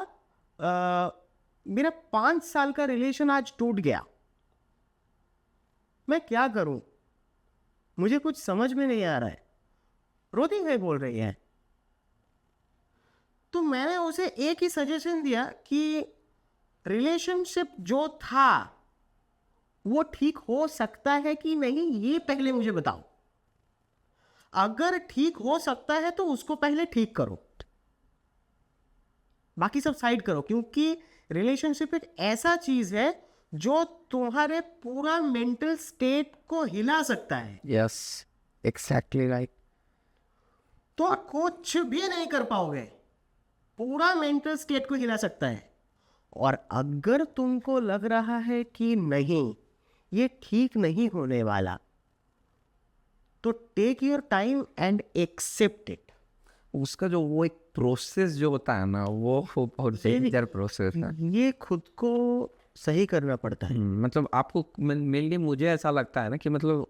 मेरा 5 साल का रिलेशन आज टूट गया, मैं क्या करूं, मुझे कुछ समझ में नहीं आ रहा है, रोती हुई बोल रही है। तो मैंने उसे एक ही सजेशन दिया कि रिलेशनशिप जो था वो ठीक हो सकता है कि नहीं, ये पहले मुझे बताओ। अगर ठीक हो सकता है तो उसको पहले ठीक करो, बाकी सब साइड करो, क्योंकि रिलेशनशिप एक ऐसा चीज है जो तुम्हारे पूरा मेंटल स्टेट को हिला सकता है। Yes, exactly right. तो कुछ भी नहीं कर पाओगे, पूरा मेंटल स्टेट को हिला सकता है। और अगर तुमको लग रहा है कि नहीं, ये ठीक नहीं होने वाला, तो take your time and accept it. उसका जो वो एक प्रोसेस जो होता है ना, वो बहुत डेंजर प्रोसेस है। ये खुद को सही करना पड़ता है। मतलब आपको मेनली मुझे ऐसा लगता है ना कि मतलब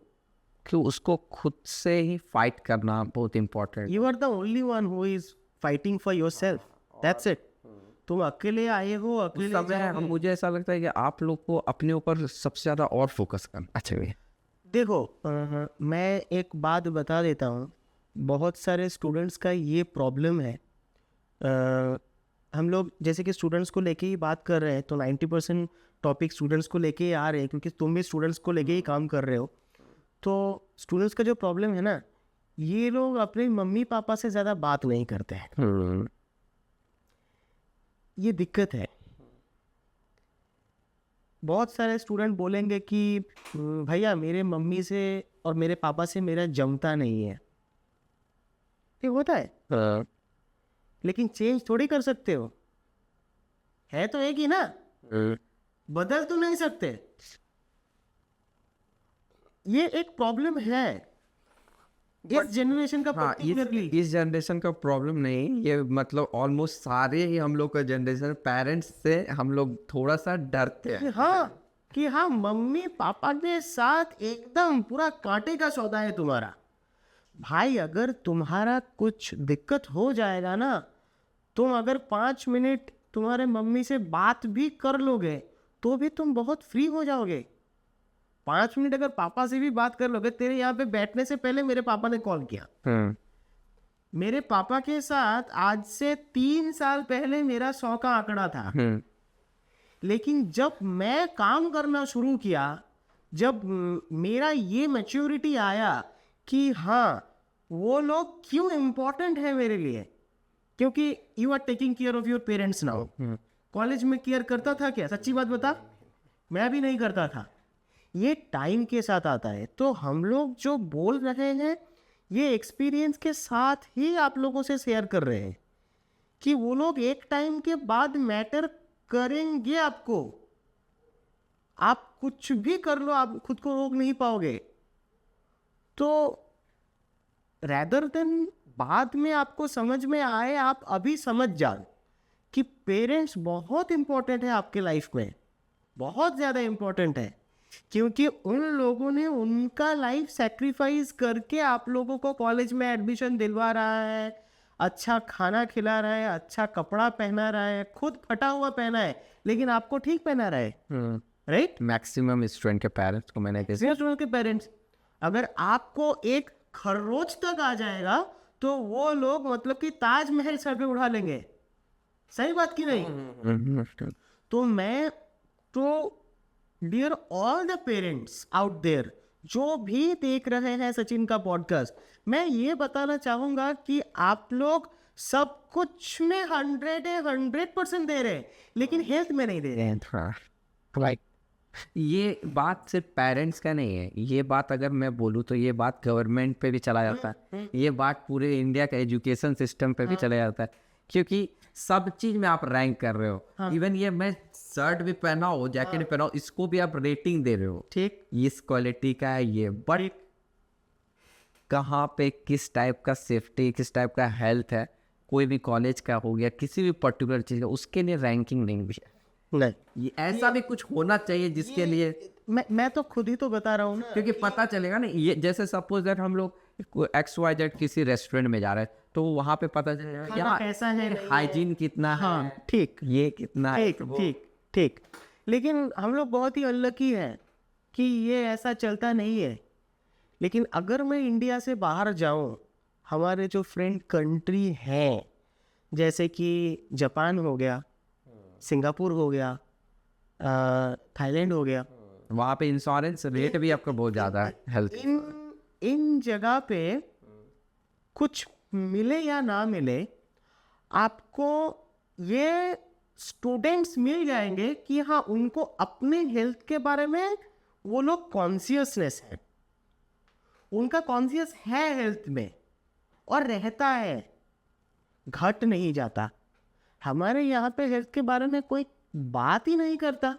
कि उसको खुद से ही फाइट करना बहुत important. You are the only one who is fighting for yourself, that's it. तुम अकेले आए हो, अकेले जाओगे। मुझे ऐसा लगता है कि आप लोग को अपने ऊपर सबसे ज़्यादा और फोकस करना। अच्छा भैया, देखो मैं एक बात बता देता हूँ, बहुत सारे स्टूडेंट्स का ये प्रॉब्लम है। हम लोग जैसे कि स्टूडेंट्स को लेके ही बात कर रहे हैं, तो 90% टॉपिक स्टूडेंट्स को लेके ही आ रहे हैं, क्योंकि तुम भी स्टूडेंट्स को लेके ही काम कर रहे हो। तो स्टूडेंट्स का जो प्रॉब्लम है ना, ये लोग अपने मम्मी पापा से ज़्यादा बात नहीं करते हैं, ये दिक्कत है। बहुत सारे स्टूडेंट बोलेंगे कि भैया मेरे मम्मी से और मेरे पापा से मेरा जमता नहीं है। ये होता है, लेकिन चेंज थोड़ी कर सकते हो, है तो एक ही ना, बदल तो नहीं सकते। ये एक प्रॉब्लम है इस जनरेशन का, particularly। इस जनरेशन का प्रॉब्लम नहीं, ये मतलब ऑलमोस्ट सारे ही हम लोग का जनरेशन, पेरेंट्स से हम लोग थोड़ा सा डरते हैं। कि हाँ मम्मी पापा के साथ एकदम पूरा कांटे का सौदा है तुम्हारा। भाई अगर तुम्हारा कुछ दिक्कत हो जाएगा ना, तुम अगर 5 मिनट तुम्हारे मम्मी से बात भी कर लोगे तो भी तुम बहुत फ्री हो जाओगे। 5 मिनट अगर पापा से भी बात कर लोगे, तेरे यहाँ पे बैठने से पहले मेरे पापा ने कॉल किया। मेरे पापा के साथ आज से 3 साल पहले मेरा 100 का आंकड़ा था, लेकिन जब मैं काम करना शुरू किया, जब मेरा ये मैच्योरिटी आया कि हाँ वो लोग क्यों इम्पोर्टेंट है मेरे लिए, क्योंकि you are taking care of your parents now. College में केयर करता था क्या? सच्ची बात बता, मैं भी नहीं करता था। ये टाइम के साथ आता है। तो हम लोग जो बोल रहे हैं ये एक्सपीरियंस के साथ ही आप लोगों से शेयर कर रहे हैं कि वो लोग एक टाइम के बाद मैटर करेंगे आपको। आप कुछ भी कर लो, आप खुद को रोक नहीं पाओगे। तो रैदर देन बाद में आपको समझ में आए, आप अभी समझ जाओ कि पेरेंट्स बहुत इंपॉर्टेंट है आपके लाइफ में, बहुत ज़्यादा इंपॉर्टेंट है, क्योंकि उन लोगों ने उनका लाइफ सेक्रीफाइस करके आप लोगों को कॉलेज में एडमिशन दिलवा रहा है, अच्छा खाना खिला रहा है, अच्छा कपड़ा पहना रहा है, खुद फटा हुआ पहना है लेकिन आपको ठीक पहना रहा है, राइट। मैक्सिमम स्टूडेंट के पेरेंट्स को मैंने स्टूडेंट के पेरेंट्स, अगर आपको एक खरोच तक आ जाएगा तो वो लोग मतलब कि ताजमहल सर पे उठा लेंगे। सही बात की नहीं? तो मैं तो dear all the parents out there जो भी देख रहे हैं सचिन का पॉडकास्ट, मैं ये बताना चाहूंगा कि आप लोग सब कुछ में 100% दे रहे हैं, लेकिन हेल्थ में नहीं दे रहे हैं। राइट। ये बात सिर्फ पेरेंट्स का नहीं है, ये बात अगर मैं बोलूँ तो ये बात गवर्नमेंट पे भी चला जाता है, ये बात पूरे इंडिया का एजुकेशन सिस्टम पे भी चला जाता है, क्योंकि सब चीज में आप रैंक कर रहे हो। इवन ये मैं शर्ट भी पहना हो, जैकेट भी पहना हो, इसको भी आप रेटिंग दे रहे हो, ठीक, इस क्वालिटी का है ये, बट कहाँ पे किस टाइप का सेफ्टी, किस टाइप का हेल्थ है, कोई भी कॉलेज का हो गया, किसी भी पर्टिकुलर चीज़ का, उसके लिए रैंकिंग नहीं भी है। नहीं, ये ऐसा भी कुछ होना चाहिए जिसके लिए, मैं तो खुद ही तो बता रहा हूँ ना। क्योंकि पता चलेगा ना, ये जैसे सपोज दैट हम लोग XYZ किसी रेस्टोरेंट में जा रहे हैं, तो वहाँ पे पता चलेगा खाना यहाँ कैसा है, नहीं है। हाइजीन कितना है, हाँ, ठीक ये कितना है, ठीक ठीक ठीक। लेकिन हम लोग बहुत ही अनलकी हैं कि ये ऐसा चलता नहीं है। लेकिन अगर मैं इंडिया से बाहर जाऊं, हमारे जो फ्रेंड कंट्री हैं, जैसे कि जापान हो गया, सिंगापुर हो गया, थाईलैंड हो गया, वहाँ पे इंश्योरेंस रेट भी आपका बहुत ज़्यादा है हेल्थ। इन जगह पे कुछ मिले या ना मिले, आपको ये स्टूडेंट्स मिल जाएंगे कि हाँ, उनको अपने हेल्थ के बारे में वो लोग कॉन्शियसनेस है, उनका कॉन्शियस है हेल्थ में और रहता है, घट नहीं जाता। हमारे यहाँ पे हेल्थ के बारे में कोई बात ही नहीं करता,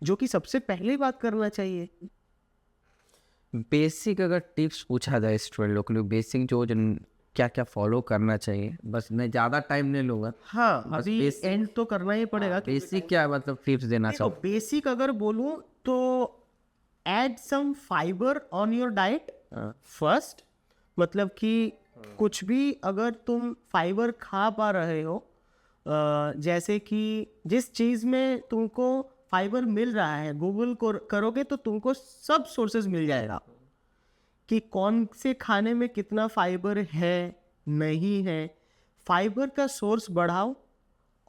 जो कि सबसे पहले बात करना चाहिए। बेसिक अगर टिप्स पूछा जाए स्टूडेंट लोग के लिए, बेसिक जो क्या क्या फॉलो करना चाहिए, बस मैं ज़्यादा टाइम नहीं लूँगा। हाँ, अभी basic- एंड तो करना ही पड़ेगा। बेसिक क्या मतलब टिप्स देना देखो, चाहो? बेसिक अगर बोलूँ तो add some fibre on your diet first. मतलब कि कुछ भी अगर तुम फाइबर खा पा रहे हो, जैसे कि जिस चीज़ में तुमको फाइबर मिल रहा है, गूगल को करोगे तो तुमको सब सोर्सेज मिल जाएगा कि कौन से खाने में कितना फाइबर है, नहीं है। फाइबर का सोर्स बढ़ाओ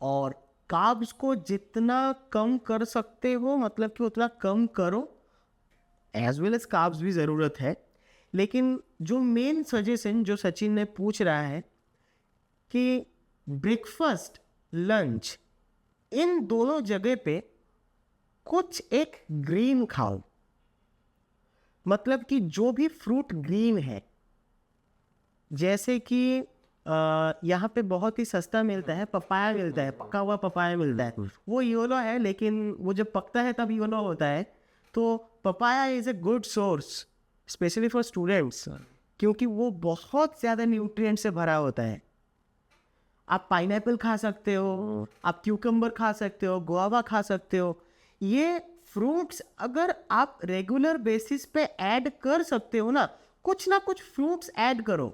और कार्ब्स को जितना कम कर सकते हो, मतलब कि उतना कम करो। एज वेल एज कार्ब्स भी ज़रूरत है, लेकिन जो मेन सजेशन जो सचिन ने पूछ रहा है कि ब्रेकफास्ट, लंच, इन दोनों जगह पे कुछ एक ग्रीन खाओ। मतलब कि जो भी फ्रूट ग्रीन है, जैसे कि यहाँ पे बहुत ही सस्ता मिलता है, पपाया मिलता है, पका हुआ पपाया मिलता है। वो येलो है, लेकिन वो जब पकता है तब येलो होता है। तो papaya is a good source specially for students, क्योंकि वो बहुत ज़्यादा न्यूट्रिएंट से भरा होता है। आप पाइनएप्पल खा सकते हो, आप क्यूकम्बर खा सकते हो, गुआवा खा सकते हो। ये फ्रूट्स अगर आप रेगुलर बेसिस पे ऐड कर सकते हो ना कुछ फ्रूट्स ऐड करो।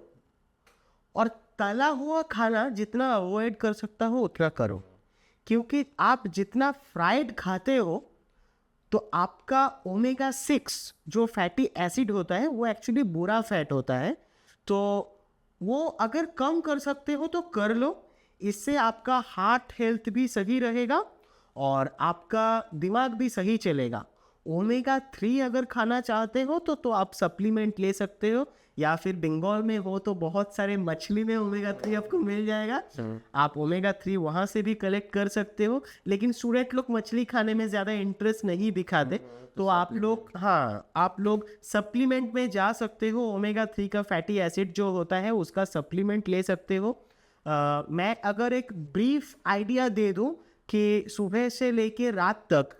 और तला हुआ खाना जितना अवॉइड कर सकता हो उतना करो, क्योंकि आप जितना फ्राइड खाते हो तो आपका ओमेगा 6 जो फैटी एसिड होता है वो एक्चुअली बुरा फैट होता है। तो वो अगर कम कर सकते हो तो कर लो। इससे आपका हार्ट हेल्थ भी सही रहेगा और आपका दिमाग भी सही चलेगा। ओमेगा 3 अगर खाना चाहते हो तो आप सप्लीमेंट ले सकते हो, या फिर बंगाल में हो तो बहुत सारे मछली में ओमेगा 3 आपको मिल जाएगा। आप ओमेगा 3 वहाँ से भी कलेक्ट कर सकते हो। लेकिन स्टूडेंट लोग मछली खाने में ज़्यादा इंटरेस्ट नहीं दिखाते, तो आप लोग सप्लीमेंट में जा सकते हो। ओमेगा 3 का फैटी एसिड जो होता है उसका सप्लीमेंट ले सकते हो। मैं अगर एक ब्रीफ आइडिया दे दूं कि सुबह से लेके रात तक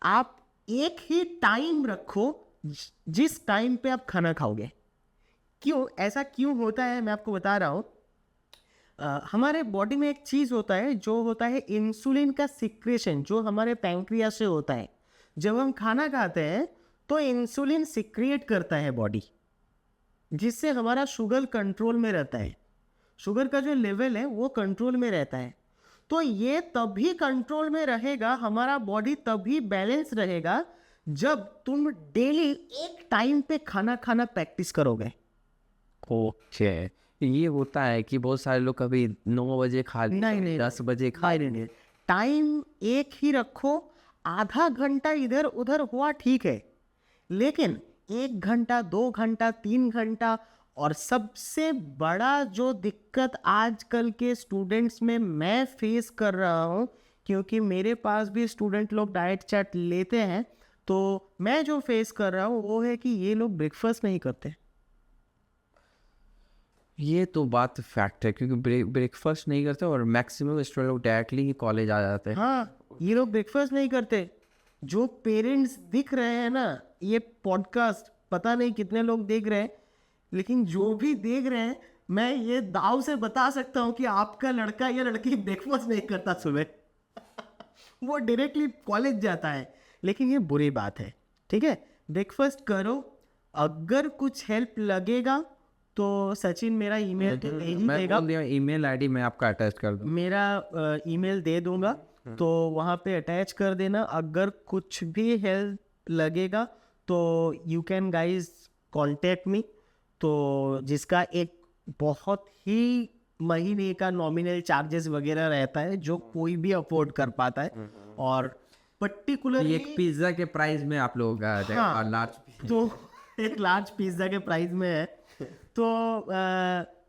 आप एक ही टाइम रखो जिस टाइम पे आप खाना खाओगे। क्यों ऐसा क्यों होता है मैं आपको बता रहा हूँ। हमारे बॉडी में एक चीज़ होता है जो होता है इंसुलिन का सिक्रेशन, जो हमारे पैंक्रियास से होता है। जब हम खाना खाते हैं तो इंसुलिन सिक्रिएट करता है बॉडी, जिससे हमारा शुगर कंट्रोल में रहता है। शुगर का जो लेवल है वो कंट्रोल में रहता है। तो ये तभी कंट्रोल में रहेगा, हमारा बॉडी तभी बैलेंस रहेगा जब तुम डेली एक टाइम पे खाना खाना प्रैक्टिस करोगे। ओके, ये होता है कि बहुत सारे लोग कभी 9 बजे खा नहीं, 10 बजे खा नहीं, टाइम एक ही रखो। आधा घंटा इधर उधर हुआ ठीक है, लेकिन 1 घंटा, 2 घंटा, 3 घंटा। और सबसे बड़ा जो दिक्कत आजकल के स्टूडेंट्स में मैं फेस कर रहा हूँ, क्योंकि मेरे पास भी स्टूडेंट लोग डाइट चार्ट लेते हैं, तो मैं जो फेस कर रहा हूँ वो है कि ये लोग ब्रेकफास्ट नहीं करते। ये तो बात फैक्ट है, क्योंकि ब्रेकफास्ट नहीं करते और मैक्सिमम स्टूडेंट लोग डायरेक्टली ही कॉलेज आ जाते हैं। हाँ, ये लोग ब्रेकफास्ट नहीं करते। जो पेरेंट्स दिख रहे हैं ना, ये पॉडकास्ट पता नहीं कितने लोग देख रहे हैं, लेकिन जो भी देख रहे हैं, मैं ये दाव से बता सकता हूँ कि आपका लड़का या लड़की ब्रेकफास्ट नहीं करता सुबह। वो डायरेक्टली कॉलेज जाता है। लेकिन ये बुरी बात है, ठीक है? ब्रेकफास्ट करो। अगर कुछ हेल्प लगेगा तो सचिन मेरा ईमेल तो दे ही मैं देगा। बोल दिया ईमेल आईडी मैं आपका अटैच कर दूँ। मेरा ईमेल दे दूंगा, तो वहाँ पे अटैच कर देना। अगर कुछ भी हेल्प लगेगा तो you can guys contact me. तो जिसका एक बहुत ही महीने का नॉमिनल चार्जेस वगैरह रहता है जो कोई भी अफोर्ड कर पाता है। और पर्टिकुलरली एक पिज्जा के प्राइस में आप लोगों का आ जाएगा। हाँ, और लार्ज तो एक लार्ज पिज्ज़ा के प्राइस में है, तो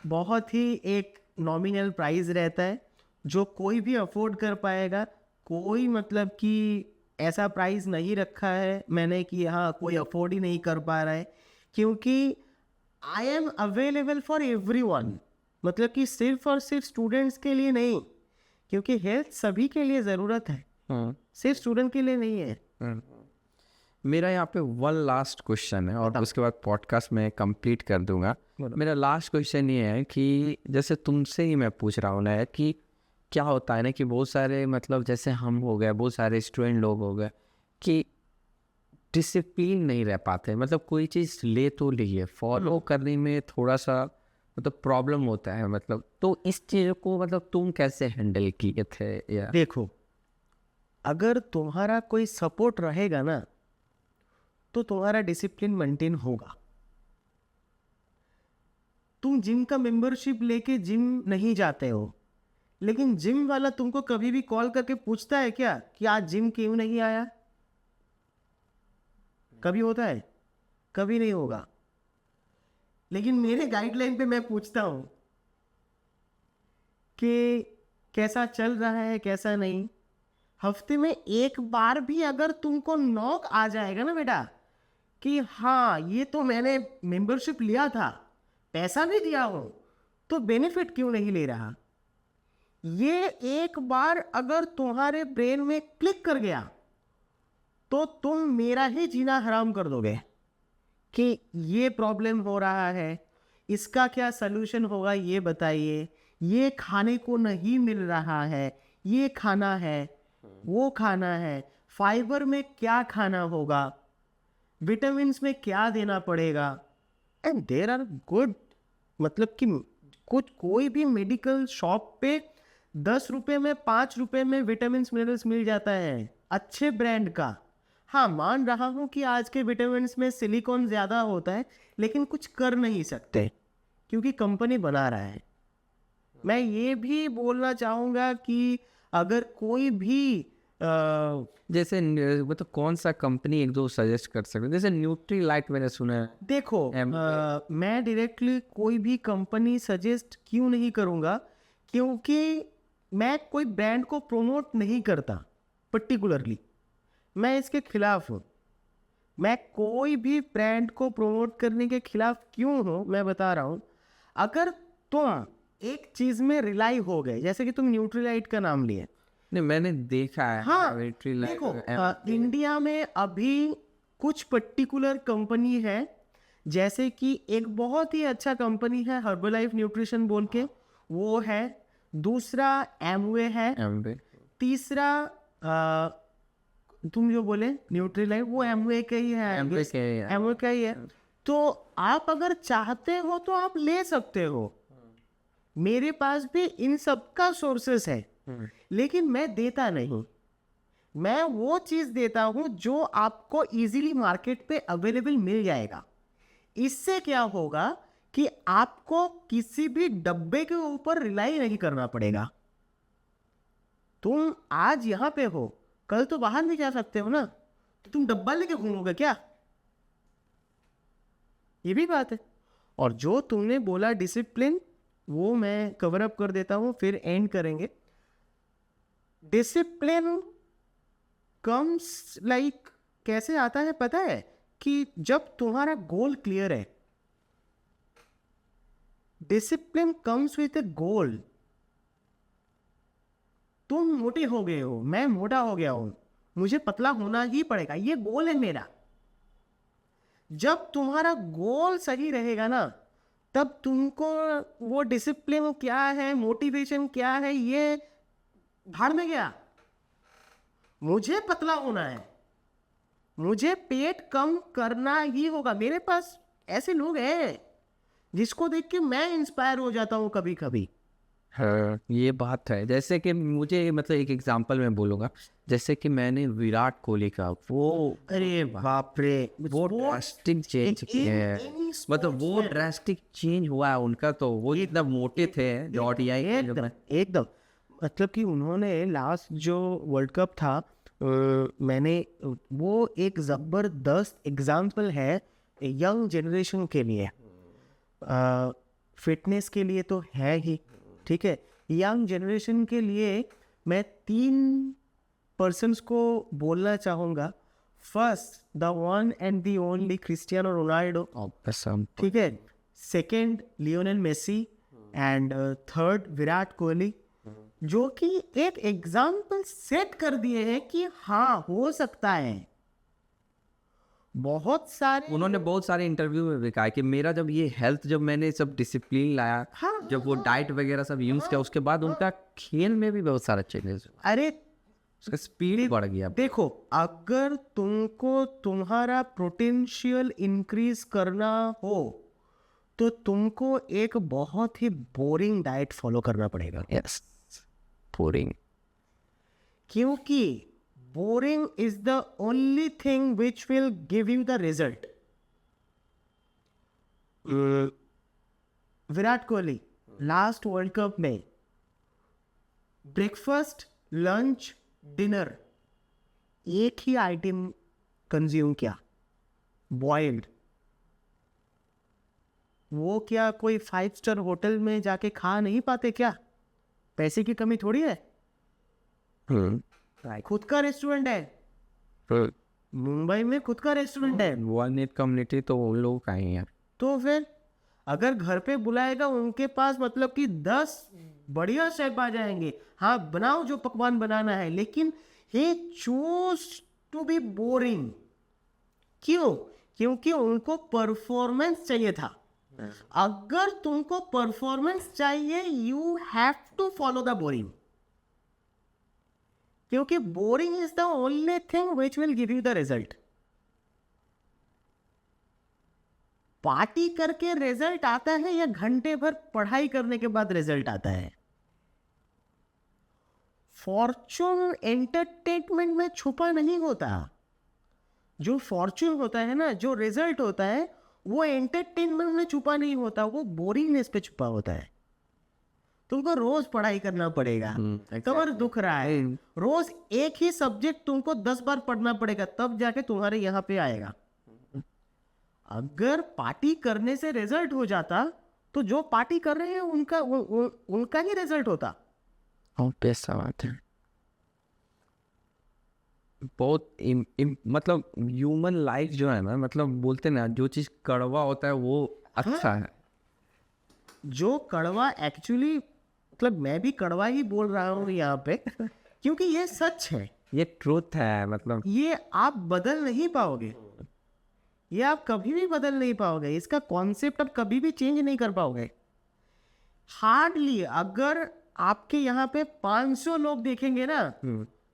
बहुत ही एक नॉमिनल प्राइस रहता है जो कोई भी अफोर्ड कर पाएगा। कोई मतलब कि ऐसा प्राइस नहीं रखा है मैंने कि हाँ कोई अफोर्ड ही नहीं कर पा रहा है, क्योंकि I am available for everyone. मतलब कि सिर्फ और सिर्फ स्टूडेंट्स के लिए नहीं, क्योंकि हेल्थ सभी के लिए ज़रूरत है, सिर्फ स्टूडेंट के लिए नहीं है। मेरा यहाँ पे वन लास्ट क्वेश्चन है और उसके बाद पॉडकास्ट में कंप्लीट कर दूंगा। मेरा लास्ट क्वेश्चन ये है कि जैसे तुमसे ही मैं पूछ रहा हूँ ना कि क्या होता है ना कि बहुत सारे मतलब जैसे हम हो गए, बहुत सारे स्टूडेंट लोग हो गए कि डिसिप्लिन नहीं रह पाते। मतलब कोई चीज़ ले तो लिए, फॉलो करने में थोड़ा सा मतलब प्रॉब्लम होता है। मतलब तो इस चीज़ को मतलब तुम कैसे हैंडल किए थे? या देखो, अगर तुम्हारा कोई सपोर्ट रहेगा ना तो तुम्हारा डिसिप्लिन मेंटेन होगा। तुम जिम का मेंबरशिप लेके जिम नहीं जाते हो, लेकिन जिम वाला तुमको कभी भी कॉल करके पूछता है क्या कि आज जिम क्यों नहीं आया? कभी होता है? कभी नहीं होगा। लेकिन मेरे गाइडलाइन पे मैं पूछता हूं कि कैसा चल रहा है, कैसा नहीं। हफ्ते में एक बार भी अगर तुमको नॉक आ जाएगा ना बेटा कि हाँ ये तो मैंने मेंबरशिप लिया था, पैसा भी दिया हो, तो बेनिफिट क्यों नहीं ले रहा? ये एक बार अगर तुम्हारे ब्रेन में क्लिक कर गया तो तुम मेरा ही जीना हराम कर दोगे कि ये प्रॉब्लम हो रहा है, इसका क्या सलूशन होगा ये बताइए। ये खाने को नहीं मिल रहा है, ये खाना है, वो खाना है, फाइबर में क्या खाना होगा, विटामिन्स में क्या देना पड़ेगा। एंड देयर आर गुड, मतलब कि कुछ कोई भी मेडिकल शॉप पे 10 रुपये में 5 रुपये में विटामिन्स मिनरल्स मिल जाता है अच्छे ब्रांड का। हाँ, मान रहा हूँ कि आज के विटामिन्स में सिलिकॉन ज़्यादा होता है, लेकिन कुछ कर नहीं सकते क्योंकि कंपनी बना रहा है। मैं ये भी बोलना चाहूँगा कि अगर कोई भी जैसे मतलब कौन सा कंपनी एक दो सजेस्ट कर सकते हैं? जैसे न्यूट्रीलाइट मैंने सुना है। देखो, मैं डायरेक्टली कोई भी कंपनी सजेस्ट क्यों नहीं करूँगा, क्योंकि मैं कोई ब्रांड को प्रमोट नहीं करता पर्टिकुलरली, मैं इसके खिलाफ हूँ। मैं कोई भी ब्रांड को प्रमोट करने के खिलाफ क्यों हूँ मैं बता रहा हूँ। अगर तुम एक चीज़ में रिलाई हो गए, जैसे कि तुम न्यूट्रीलाइट का नाम लिए। नहीं, मैंने देखा है। हाँ, न्यूट्रीलाइट देखो, इंडिया में अभी कुछ पर्टिकुलर कंपनी है, जैसे कि एक बहुत ही अच्छा कंपनी है हर्बलाइफ न्यूट्रिशन बोल के, वो है। दूसरा एमवे है। तीसरा तुम जो बोले न्यूट्रीलाइट, वो एमवे का ही है, एमवे का ही है। तो आप अगर चाहते हो तो आप ले सकते हो। मेरे पास भी इन सब का सोर्सेस है, लेकिन मैं देता नहीं। मैं वो चीज़ देता हूँ जो आपको इजीली मार्केट पे अवेलेबल मिल जाएगा। इससे क्या होगा कि आपको किसी भी डब्बे के ऊपर रिलाई नहीं करना पड़ेगा। तुम आज यहाँ पे हो, कल तो बाहर नहीं जा सकते हो ना, तो तुम डब्बा लेके घूमोगे क्या? ये भी बात है। और जो तुमने बोला डिसिप्लिन, वो मैं कवर अप कर देता हूँ, फिर एंड करेंगे। डिसिप्लिन कम्स लाइक कैसे आता है पता है? कि जब तुम्हारा गोल क्लियर है। डिसिप्लिन कम्स विथ ए गोल। तुम मोटे हो गए हो, मैं मोटा हो गया हूं, मुझे पतला होना ही पड़ेगा, ये गोल है मेरा। जब तुम्हारा गोल सही रहेगा ना, तब तुमको वो डिसिप्लिन क्या है, मोटिवेशन क्या है, ये भाड़ में गया। मुझे पतला होना है, मुझे पेट कम करना ही होगा। मेरे पास ऐसे लोग हैं जिसको देख के मैं इंस्पायर हो जाता हूँ कभी कभी। हाँ, ये बात है। जैसे कि मुझे मतलब एक एग्जांपल मैं बोलूँगा, जैसे कि मैंने विराट कोहली का वो अरे बाप रे, वो ड्रास्टिक चेंज किया है, मतलब वो ड्रास्टिक चेंज हुआ है उनका। तो वो इतना मोटे थे जो ODI एकदम एकदम, मतलब कि उन्होंने लास्ट जो वर्ल्ड कप था, मैंने वो एक जबरदस्त एग्जाम्पल है यंग जनरेशन के लिए, फिटनेस के लिए तो है ही, ठीक है, यंग जनरेशन के लिए मैं 3 पर्सन्स को बोलना चाहूँगा। First, the one and the only Cristiano Ronaldo, कसम। ठीक है। Second, Lionel Messi, and third, Virat Kohli, जो कि एक एग्जाम्पल सेट कर दिए हैं कि हाँ हो सकता है। बहुत सारे उन्होंने बहुत सारे इंटरव्यू में भी कहा कि मेरा जब ये हेल्थ, जब मैंने सब डिसिप्लिन लाया, हाँ, जब वो डाइट वगैरह सब यूज किया, उसके बाद उनका खेल में भी बहुत सारा चेंजेस, अरे उसका स्पीड बढ़ गया। देखो, अगर तुमको तुम्हारा पोटेंशियल इंक्रीज करना हो तो तुमको एक बहुत ही बोरिंग डाइट फॉलो करना पड़ेगा। Yes, boring. क्योंकि boring is the only thing which will give you the result. Virat Kohli last world cup में ब्रेकफास्ट, लंच, डिनर एक ही आइटम कंज्यूम किया, बॉइल्ड। वो क्या कोई 5 स्टार होटल में जाके खा नहीं पाते क्या? पैसे की कमी थोड़ी है, खुद का रेस्टोरेंट है, मुंबई में खुद का रेस्टोरेंट है। वन नेट कम्युनिटी तो उन लोगों का ही है। तो फिर अगर घर पे बुलाएगा, उनके पास मतलब कि 10 बढ़िया शेफ आ जाएंगे, हाँ बनाओ जो पकवान बनाना है, लेकिन he chose to be boring। क्यों? क्योंकि उनको परफॉर्मेंस चाहिए था। अगर तुमको परफॉर्मेंस चाहिए, you have to follow the boring, क्योंकि boring is the only thing which will give you the result. Party करके रिजल्ट आता है या घंटे भर पढ़ाई करने के बाद रिजल्ट आता है? फॉर्चून एंटरटेनमेंट में छुपा नहीं होता। जो फॉर्चून होता है ना, जो रिजल्ट होता है, वो एंटरटेनमेंट में छुपा नहीं होता, वो बोरिंगनेस पे छुपा होता है। तुमको रोज पढ़ाई करना पड़ेगा, कमर दुख रहा है, रोज एक ही सब्जेक्ट तुमको 10 बार पढ़ना पड़ेगा, तब जाके तुम्हारे यहाँ पे आएगा। अगर पार्टी करने से रिजल्ट हो जाता तो जो पार्टी कर रहे हैं उनका ही रिजल्ट होता। पैसा बात है बहुत मतलब ह्यूमन लाइफ जो है ना, मतलब बोलते ना, जो चीज कड़वा होता है वो अच्छा है। जो कड़वा एक्चुअली, मतलब मैं भी कड़वा ही बोल रहा हूँ यहाँ पे क्योंकि ये सच है, ये ट्रूथ है। मतलब ये आप बदल नहीं पाओगे, ये आप कभी भी बदल नहीं पाओगे, इसका कॉन्सेप्ट आप कभी भी चेंज नहीं कर पाओगे। हार्डली, अगर आपके यहाँ पे 500 लोग देखेंगे ना,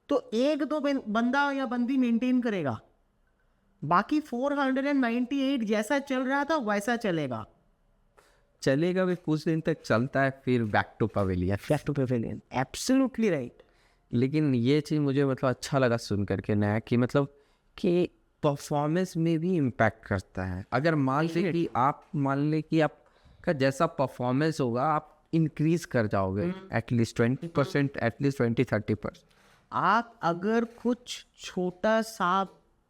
तो 1-2 बंदा या बंदी मेंटेन करेगा, बाकी 498 जैसा चल रहा था वैसा चलेगा भी कुछ दिन तक चलता है, फिर back to pavilion. Absolutely right. लेकिन ये चीज़ मुझे मतलब अच्छा लगा सुन करके नया, कि मतलब कि परफॉर्मेंस में भी इम्पैक्ट करता है। अगर मान ले कि आपका जैसा परफॉर्मेंस होगा, आप इंक्रीज कर जाओगे एटलीस्ट 20%, एटलीस्ट 20-30%। आप अगर कुछ छोटा सा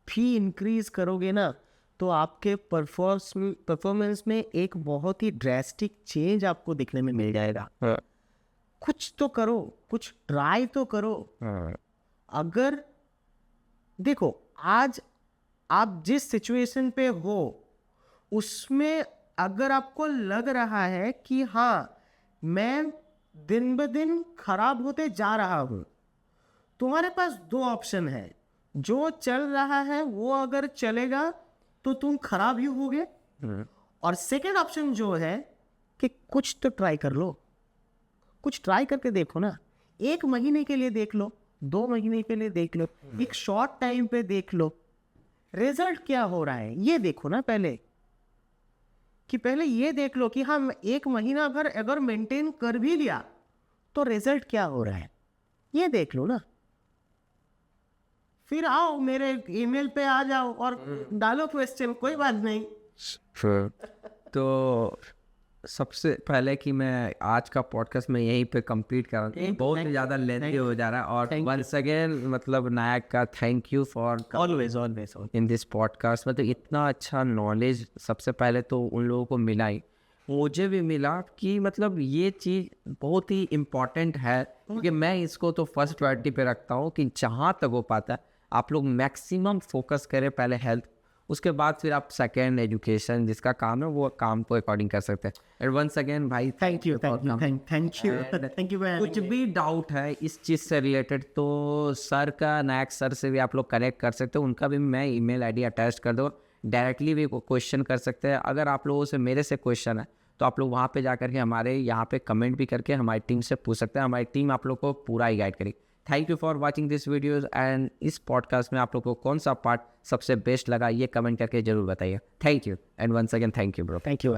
भी इंक्रीज करोगे ना, तो आपके परफॉर्मेंस में एक बहुत ही ड्रास्टिक चेंज आपको दिखने में मिल जाएगा। कुछ तो करो, कुछ ट्राई तो करो। अगर देखो, आज आप जिस सिचुएशन पे हो, उसमें अगर आपको लग रहा है कि हाँ मैं दिन ब दिन खराब होते जा रहा हूँ, तुम्हारे पास 2 ऑप्शन है। जो चल रहा है वो अगर चलेगा तो तुम खराब ही होगे, और सेकेंड ऑप्शन जो है कि कुछ तो ट्राई कर लो, कुछ ट्राई करके देखो ना। 1 महीने के लिए देख लो, 2 महीने के लिए देख लो, एक शॉर्ट टाइम पे देख लो, रिजल्ट क्या हो रहा है ये देखो ना पहले। कि पहले ये देख लो कि हम 1 महीना अगर मेंटेन कर भी लिया तो रिजल्ट क्या हो रहा है, ये देख लो ना। फिर आओ मेरे ईमेल पे आ जाओ और डालो क्वेश्चन, कोई बात नहीं। तो सबसे पहले कि मैं आज का पॉडकास्ट में यहीं पे कंप्लीट कर रहा हूँ, बहुत ही ज़्यादा लेंथी हो जा रहा है। और वंस अगेन मतलब नायक का thank you for always in this podcast. मतलब इतना अच्छा नॉलेज सबसे पहले तो उन लोगों को मिला ही, मुझे भी मिला कि मतलब ये चीज़ बहुत ही इम्पॉर्टेंट है, क्योंकि मैं इसको तो फर्स्ट प्रायोरिटी पे रखता हूँ कि जहाँ तक हो पाता है आप लोग मैक्सिमम फोकस करें पहले हेल्थ, उसके बाद फिर आप सेकेंड एजुकेशन, जिसका काम है वो काम को अकॉर्डिंग कर सकते हैं। एंड वंस अगेन भाई थैंक यू कुछ भी डाउट है इस चीज़ से रिलेटेड तो सर का, नायक सर से भी आप लोग कनेक्ट कर सकते हो, उनका भी मैं ईमेल आईडी अटैच कर दो, डायरेक्टली भी क्वेश्चन कर सकते हैं। अगर आप लोगों से मेरे से क्वेश्चन है तो आप लोग वहाँ पे जा करके हमारे यहाँ पे कमेंट भी करके हमारी टीम से पूछ सकते हैं, हमारी टीम आप लोग को पूरा ही गाइड करेगी। Thank you for watching this videos. And इस पॉडकास्ट में आप लोग को कौन सा पार्ट सबसे बेस्ट लगा ये कमेंट करके जरूर बताइए। Thank you and once again thank you bro. Thank you.